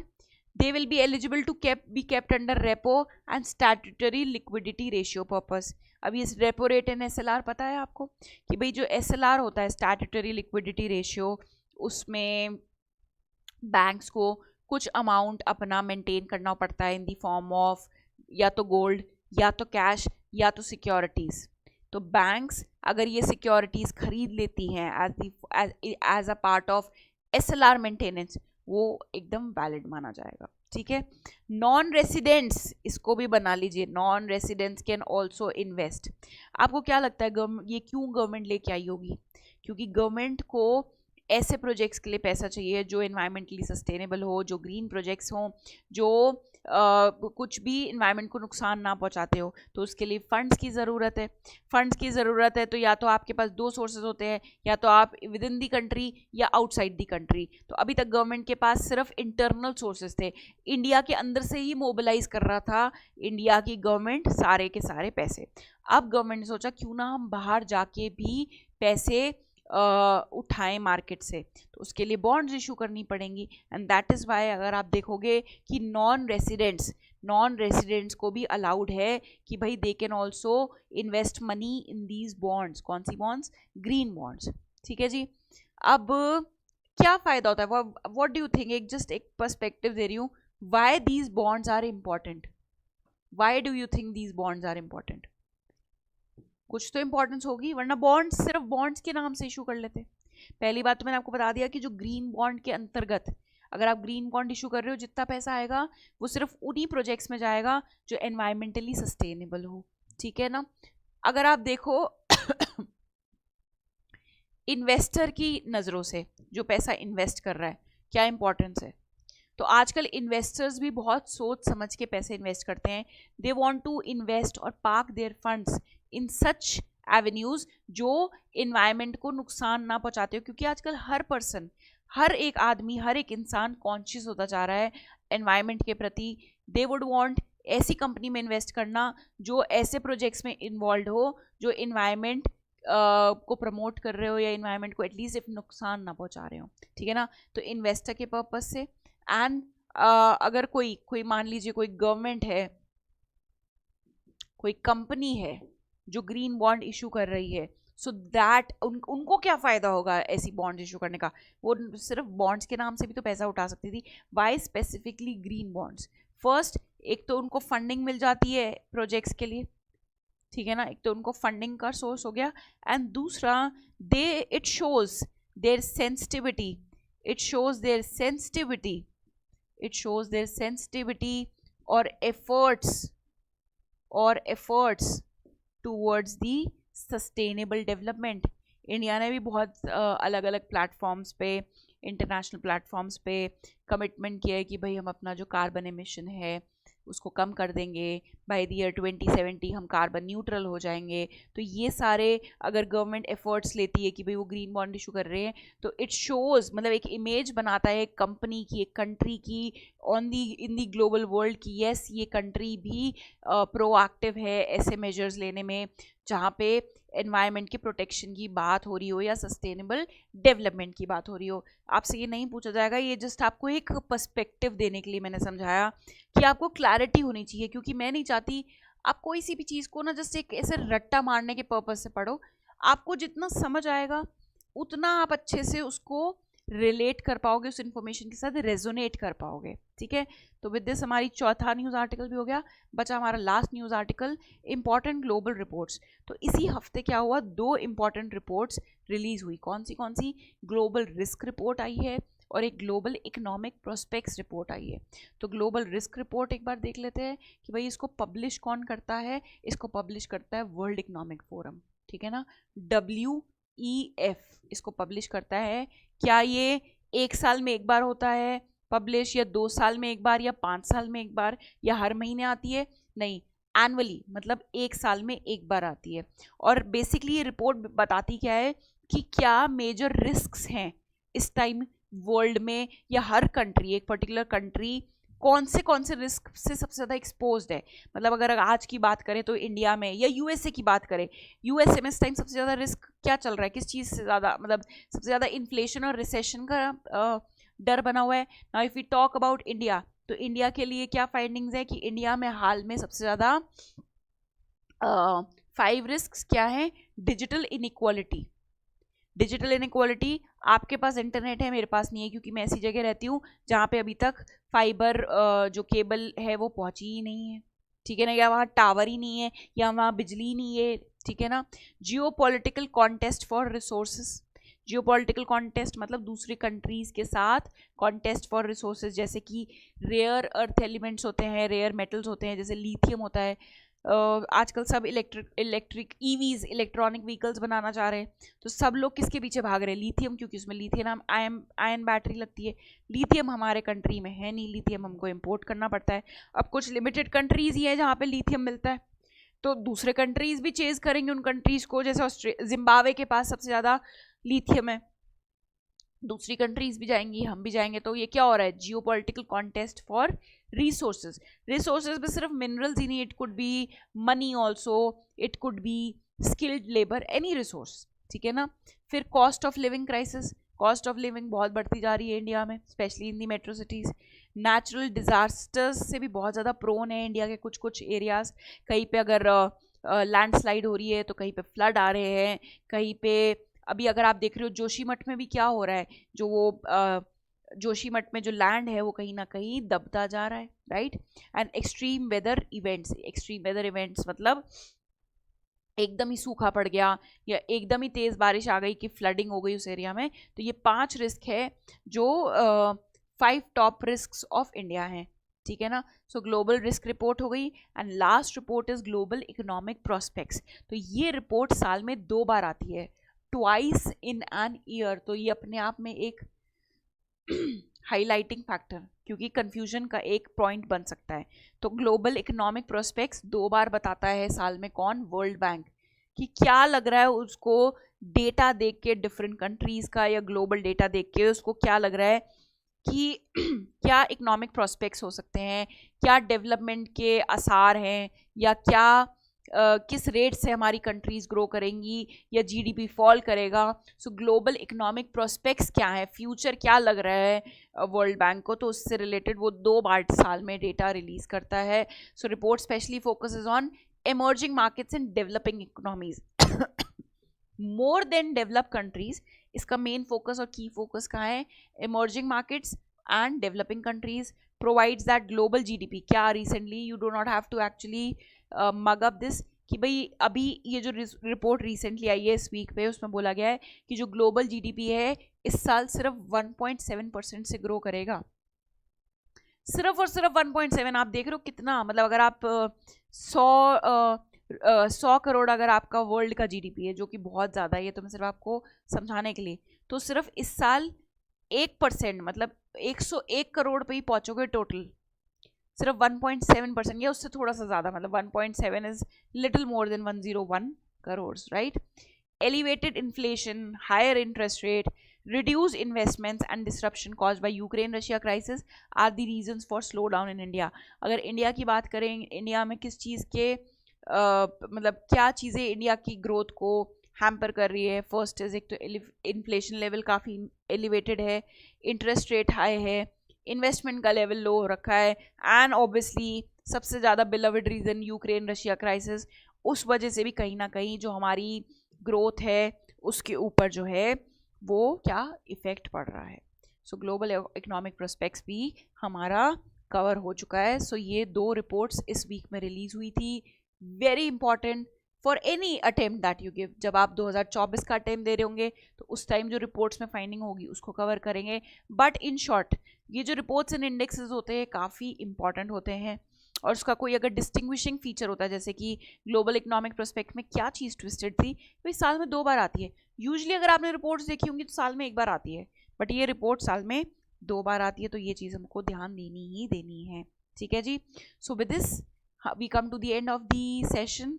They will be eligible to be kept under repo and statutory liquidity ratio purpose. अभी इस रेपो रेट एंड SLR पता है आपको कि भाई जो SLR होता है स्टैट्यूटरी लिक्विडिटी रेशियो, उसमें बैंक्स को कुछ अमाउंट अपना मेंटेन करना पड़ता है इन द फॉर्म ऑफ या तो गोल्ड या तो कैश या तो सिक्योरिटीज। तो बैंक्स अगर ये सिक्योरिटीज खरीद लेती हैं as a part of SLR maintenance, वो एकदम वैलिड माना जाएगा, ठीक है। नॉन रेसिडेंट्स, इसको भी बना लीजिए, non residents can also invest. आपको क्या लगता है ये क्यों गवर्नमेंट लेके आई होगी? क्योंकि गवर्नमेंट को ऐसे प्रोजेक्ट्स के लिए पैसा चाहिए जो एनवायरमेंटली सस्टेनेबल हो, जो ग्रीन प्रोजेक्ट्स हों, जो कुछ भी इन्वायरमेंट को नुकसान ना पहुंचाते हो, तो उसके लिए फंड्स की ज़रूरत है। फंड्स की ज़रूरत है तो या तो आपके पास 2 सोर्सेज होते हैं, या तो आप विद इन दी कंट्री या आउटसाइड दी कंट्री। तो अभी तक गवर्नमेंट के पास सिर्फ इंटरनल सोर्सेज थे, इंडिया के अंदर से ही मोबिलाइज कर रहा था इंडिया की गवर्नमेंट सारे के सारे पैसे। अब गवर्नमेंट ने सोचा क्यों ना हम बाहर जाके भी पैसे उठाएं मार्केट से, तो उसके लिए बॉन्ड्स इशू करनी पड़ेंगी। एंड दैट इज़ वाई अगर आप देखोगे कि नॉन रेसिडेंट्स को भी अलाउड है कि भाई they can also invest money in these bonds. कौन सी बॉन्ड्स? ग्रीन बॉन्ड्स, ठीक है जी। अब क्या फ़ायदा होता है? What do you think? एक पर्सपेक्टिव दे रही हूँ, why these bonds are important? Why do you think these bonds are important? कुछ तो इंपॉर्टेंस होगी, वरना बॉन्ड्स सिर्फ बॉन्ड्स के नाम से इशू कर लेते। पहली बात तो मैंने आपको बता दिया कि जो ग्रीन बॉन्ड के अंतर्गत अगर आप ग्रीन बॉन्ड इशू कर रहे हो, जितना पैसा आएगा वो सिर्फ उन्हीं प्रोजेक्ट्स में जाएगा जो एनवायरमेंटली सस्टेनेबल हो, ठीक है ना। अगर आप देखो इन्वेस्टर की नज़रों से जो पैसा इन्वेस्ट कर रहा है, क्या इंपॉर्टेंस है? तो आजकल इन्वेस्टर्स भी बहुत सोच समझ के पैसे इन्वेस्ट करते हैं। दे वांट टू इन्वेस्ट और park there funds in such avenues जो इन्वायरमेंट को नुकसान ना पहुंचाते हो, क्योंकि आजकल हर पर्सन, हर एक आदमी, हर एक इंसान कॉन्शियस होता जा रहा है एनवायरमेंट के प्रति। दे वुड वांट ऐसी कंपनी में इन्वेस्ट करना जो ऐसे प्रोजेक्ट्स में इन्वॉल्व हो जो इन्वायरमेंट को प्रमोट कर रहे हो या इन्वायरमेंट को एटलीस्ट नुकसान ना पहुंचा रहे हो, ठीक है ना। तो इन्वेस्टर के पर्पज से एंड अगर कोई मान लीजिए कोई गवर्नमेंट है, कोई कंपनी है जो ग्रीन बॉन्ड इशू कर रही है, सो दैट उनको क्या फ़ायदा होगा ऐसी बॉन्ड इशू करने का? वो सिर्फ बॉन्ड्स के नाम से भी तो पैसा उठा सकती थी। Why specifically green bonds? First, एक तो उनको फंडिंग मिल जाती है प्रोजेक्ट्स के लिए, ठीक है ना, एक तो उनको फंडिंग का सोर्स हो गया, एंड दूसरा इट शोज देयर सेंसिटिविटी और efforts towards the sustainable development. India ने भी बहुत अलग अलग प्लेटफॉर्म्स पे, इंटरनेशनल प्लेटफॉर्म्स पे कमिटमेंट किया है कि भाई हम अपना जो कार्बन एमिशन है उसको कम कर देंगे, बाय द ईयर 2070 हम कार्बन न्यूट्रल हो जाएंगे। तो ये सारे अगर गवर्नमेंट एफर्ट्स लेती है कि भाई वो ग्रीन बॉन्ड इशू कर रहे हैं, तो इट शोज, मतलब एक इमेज बनाता है एक कंपनी की, एक कंट्री की on the in the global world की यस ये कंट्री भी प्रोएक्टिव है ऐसे मेजर्स लेने में जहाँ पे एनवायरनमेंट की प्रोटेक्शन की बात हो रही हो या सस्टेनेबल डेवलपमेंट की बात हो रही हो। आपसे ये नहीं पूछा जाएगा, ये जस्ट आपको एक पर्सपेक्टिव देने के लिए मैंने समझाया कि आपको क्लैरिटी होनी चाहिए, क्योंकि मैं नहीं चाहती आप कोई सी भी चीज़ को ना जस्ट एक ऐसे रट्टा मारने के पर्पज से पढ़ो। आपको जितना समझ आएगा उतना आप अच्छे से उसको रिलेट कर पाओगे, उस इन्फॉर्मेशन के साथ रेजोनेट कर पाओगे। ठीक है, तो विद दिस हमारी चौथा न्यूज़ आर्टिकल भी हो गया। बचा हमारा last news article, important global reports. तो इसी हफ्ते क्या हुआ, 2 इंपॉर्टेंट रिपोर्ट्स रिलीज हुई। कौन सी? ग्लोबल रिस्क रिपोर्ट आई है और एक ग्लोबल इकोनॉमिक प्रोस्पेक्ट्स रिपोर्ट आई है। तो ग्लोबल रिस्क रिपोर्ट एक बार देख लेते हैं कि भाई इसको पब्लिश कौन करता है। इसको पब्लिश करता है वर्ल्ड इकोनॉमिक फोरम, ठीक है ना, WEF इसको पब्लिश करता है। क्या ये 1 साल में एक बार होता है पब्लिश, या 2 साल में एक बार, या 5 साल में एक बार, या हर महीने आती है? नहीं, एनुअली, मतलब 1 साल में एक बार आती है। और बेसिकली ये रिपोर्ट बताती क्या है कि क्या मेजर रिस्क्स हैं इस टाइम वर्ल्ड में, या हर कंट्री, एक पर्टिकुलर कंट्री कौन से रिस्क से सबसे ज़्यादा एक्सपोज्ड है। मतलब अगर आज की बात करें तो इंडिया में, या यूएसए की बात करें, यूएसए में इस टाइम सबसे ज़्यादा रिस्क क्या चल रहा है, किस चीज़ से ज़्यादा, मतलब सबसे ज़्यादा इन्फ्लेशन और रिसेशन का डर बना हुआ है। Now if we talk about India, तो इंडिया के लिए क्या फाइंडिंग्स है कि इंडिया में हाल में सबसे ज़्यादा 5 रिस्क क्या है। डिजिटल इनइक्वालिटी, डिजिटल इनइक्वालिटी, आपके पास इंटरनेट है, मेरे पास नहीं है, क्योंकि मैं ऐसी जगह रहती हूँ जहाँ पे अभी तक फाइबर जो केबल है वो पहुँची ही नहीं है, ठीक है ना, या वहाँ टावर ही नहीं है, या वहाँ बिजली नहीं है, ठीक है ना। जियो political contest for resources, Jio political contest मतलब दूसरी कंट्रीज के साथ कॉन्टेस्ट फॉर रिसोर्सेज, जैसे कि रेयर अर्थ एलिमेंट्स होते हैं, रेयर मेटल्स होते हैं, जैसे लिथियम होता है। आजकल सब इलेक्ट्रिक ईवीज, इलेक्ट्रॉनिक व्हीकल्स बनाना चाह रहे हैं, तो सब लोग किसके पीछे भाग रहे हैं? लिथियम, क्योंकि उसमें लिथियम आयन बैटरी लगती है। लिथियम हमारे कंट्री में है नहीं, लिथियम हमको इम्पोर्ट करना पड़ता है। अब कुछ लिमिटेड कंट्रीज ही है जहाँ पे लिथियम मिलता है, तो दूसरे कंट्रीज भी चेज करेंगे उन कंट्रीज को, जैसे जिम्बाब्वे के पास सबसे ज़्यादा लिथियम है, दूसरी कंट्रीज भी जाएंगी, हम भी जाएंगे। तो ये क्या हो रहा है, जियो political contest for resources. Resources में सिर्फ मिनरल्स ही नहीं, it could be money also, it could be skilled labour, any resource, ठीक है ना। फिर cost of living crisis, cost of living बहुत बढ़ती जा रही है इंडिया में, specially in the metro cities. Natural disasters से भी बहुत ज़्यादा प्रोन है इंडिया के कुछ कुछ एरियाज। कहीं पे अगर लैंडस्लाइड हो रही है तो कहीं पे फ्लड आ रहे हैं, कहीं पे अभी अगर आप देख रहे हो जोशीमठ में भी क्या हो रहा है, जो वो जोशीमठ में जो लैंड है वो कहीं ना कहीं दबता जा रहा है, right. And extreme weather events, extreme weather events मतलब एकदम ही सूखा पड़ गया या एकदम ही तेज़ बारिश आ गई कि फ्लडिंग हो गई उस एरिया में। तो ये 5 रिस्क है जो 5 टॉप रिस्क ऑफ इंडिया हैं, ठीक है ना। सो ग्लोबल रिस्क रिपोर्ट हो गई, and last report is global economic prospects. तो ये रिपोर्ट साल में 2 बार आती है, ट्वाइस इन एन ईयर। तो ये अपने आप में एक हाईलाइटिंग फैक्टर, क्योंकि कंफ्यूजन का एक पॉइंट बन सकता है। तो ग्लोबल इकोनॉमिक प्रोस्पेक्ट्स 2 बार बताता है साल में, कौन? World bank. कि क्या लग रहा है उसको डेटा देख के, डिफरेंट कंट्रीज का या ग्लोबल डेटा देख के उसको क्या लग रहा है कि क्या इकोनॉमिक प्रोस्पेक्ट्स हो सकते हैं, क्या डेवलपमेंट के आसार हैं, या क्या किस रेट से हमारी कंट्रीज ग्रो करेंगी, या जीडीपी फॉल करेगा। सो ग्लोबल इकोनॉमिक प्रोस्पेक्ट्स क्या है, फ्यूचर क्या लग रहा है वर्ल्ड बैंक को, तो उससे रिलेटेड वो 2 बार साल में डेटा रिलीज करता है। So report specially focuses on emerging markets and developing economies more than developed countries। इसका मेन फोकस और की फोकस कहाँ है? emerging markets and developing countries provides that global GDP। क्या recently you do not have to actually mug up this कि भाई अभी ये जो रिपोर्ट रिसेंटली आई है इस वीक पे, उसमें बोला गया है कि जो ग्लोबल GDP है इस साल सिर्फ 1.7% से ग्रो करेगा, सिर्फ और सिर्फ 1.7। आप देख रहे हो कितना, मतलब अगर आप 100 करोड़ अगर आपका वर्ल्ड का जीडीपी है, जो कि बहुत ज़्यादा है, ये तो मैं सिर्फ आपको समझाने के लिए, तो सिर्फ इस साल 1% मतलब 101 करोड़ पे ही पहुँचोगे टोटल, सिर्फ 1.7% या उससे थोड़ा सा ज़्यादा, मतलब 1.7 is little more than 101 crore, right. Elevated inflation, higher interest rate, reduced investments and disruption caused by Ukraine-Russia crisis are the reasons for slowdown in India. अगर इंडिया की बात करें, इंडिया में किस चीज़ के मतलब क्या चीज़ें इंडिया की ग्रोथ को हैम्पर कर रही है? फर्स्ट इज एक तो इन्फ्लेशन लेवल काफ़ी एलिवेटेड है, इंटरेस्ट रेट हाई है, इन्वेस्टमेंट का लेवल लो हो रखा है, एंड ऑब्वियसली सबसे ज़्यादा beloved reason Ukraine Russia crisis. उस वजह से भी कहीं ना कहीं जो हमारी ग्रोथ है उसके ऊपर जो है वो क्या इफेक्ट पड़ रहा है। सो ग्लोबल इकोनॉमिक प्रोस्पेक्ट्स भी हमारा कवर हो चुका है। सो ये 2 रिपोर्ट्स इस वीक में रिलीज हुई थी, very important for any attempt that you give. जब आप 2024 का अटेम्प्ट दे रहे होंगे तो उस टाइम जो रिपोर्ट्स में फाइंडिंग होगी उसको कवर करेंगे। बट इन शॉर्ट ये जो रिपोर्ट्स एंड इंडेक्सेस होते हैं काफ़ी इंपॉर्टेंट होते हैं, और उसका कोई अगर डिस्टिंग्विशिंग फीचर होता है, जैसे कि ग्लोबल इकोनॉमिक प्रोस्पेक्ट में क्या चीज़ ट्विस्टेड थी, तो इस साल में 2 बार आती है। यूजुअली अगर आपने रिपोर्ट्स देखी होंगी तो साल में 1 बार आती है, बट ये रिपोर्ट साल में 2 बार आती है, तो ये चीज़ हमको ध्यान देनी ही देनी है। ठीक है जी। So with this we come to the end of the session.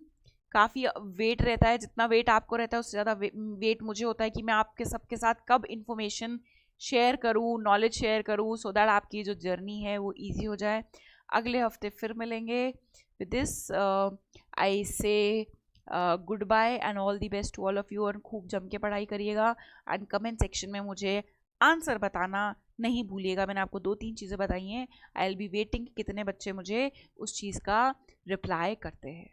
काफ़ी वेट रहता है, जितना वेट आपको रहता है उससे ज़्यादा वेट मुझे होता है कि मैं आपके सबके साथ कब इन्फॉर्मेशन शेयर करूँ, नॉलेज शेयर करूँ, सो दैट आपकी जो जर्नी है वो ईजी हो जाए। अगले हफ्ते फिर मिलेंगे। With this I say goodbye and all the best to all of you, और खूब जम के पढ़ाई करिएगा एंड कमेंट सेक्शन में मुझे आंसर बताना नहीं भूलिएगा। मैंने आपको 2-3 चीज़ें बताई हैं, आई विल बी वेटिंग कितने बच्चे मुझे उस चीज़ का रिप्लाई करते हैं।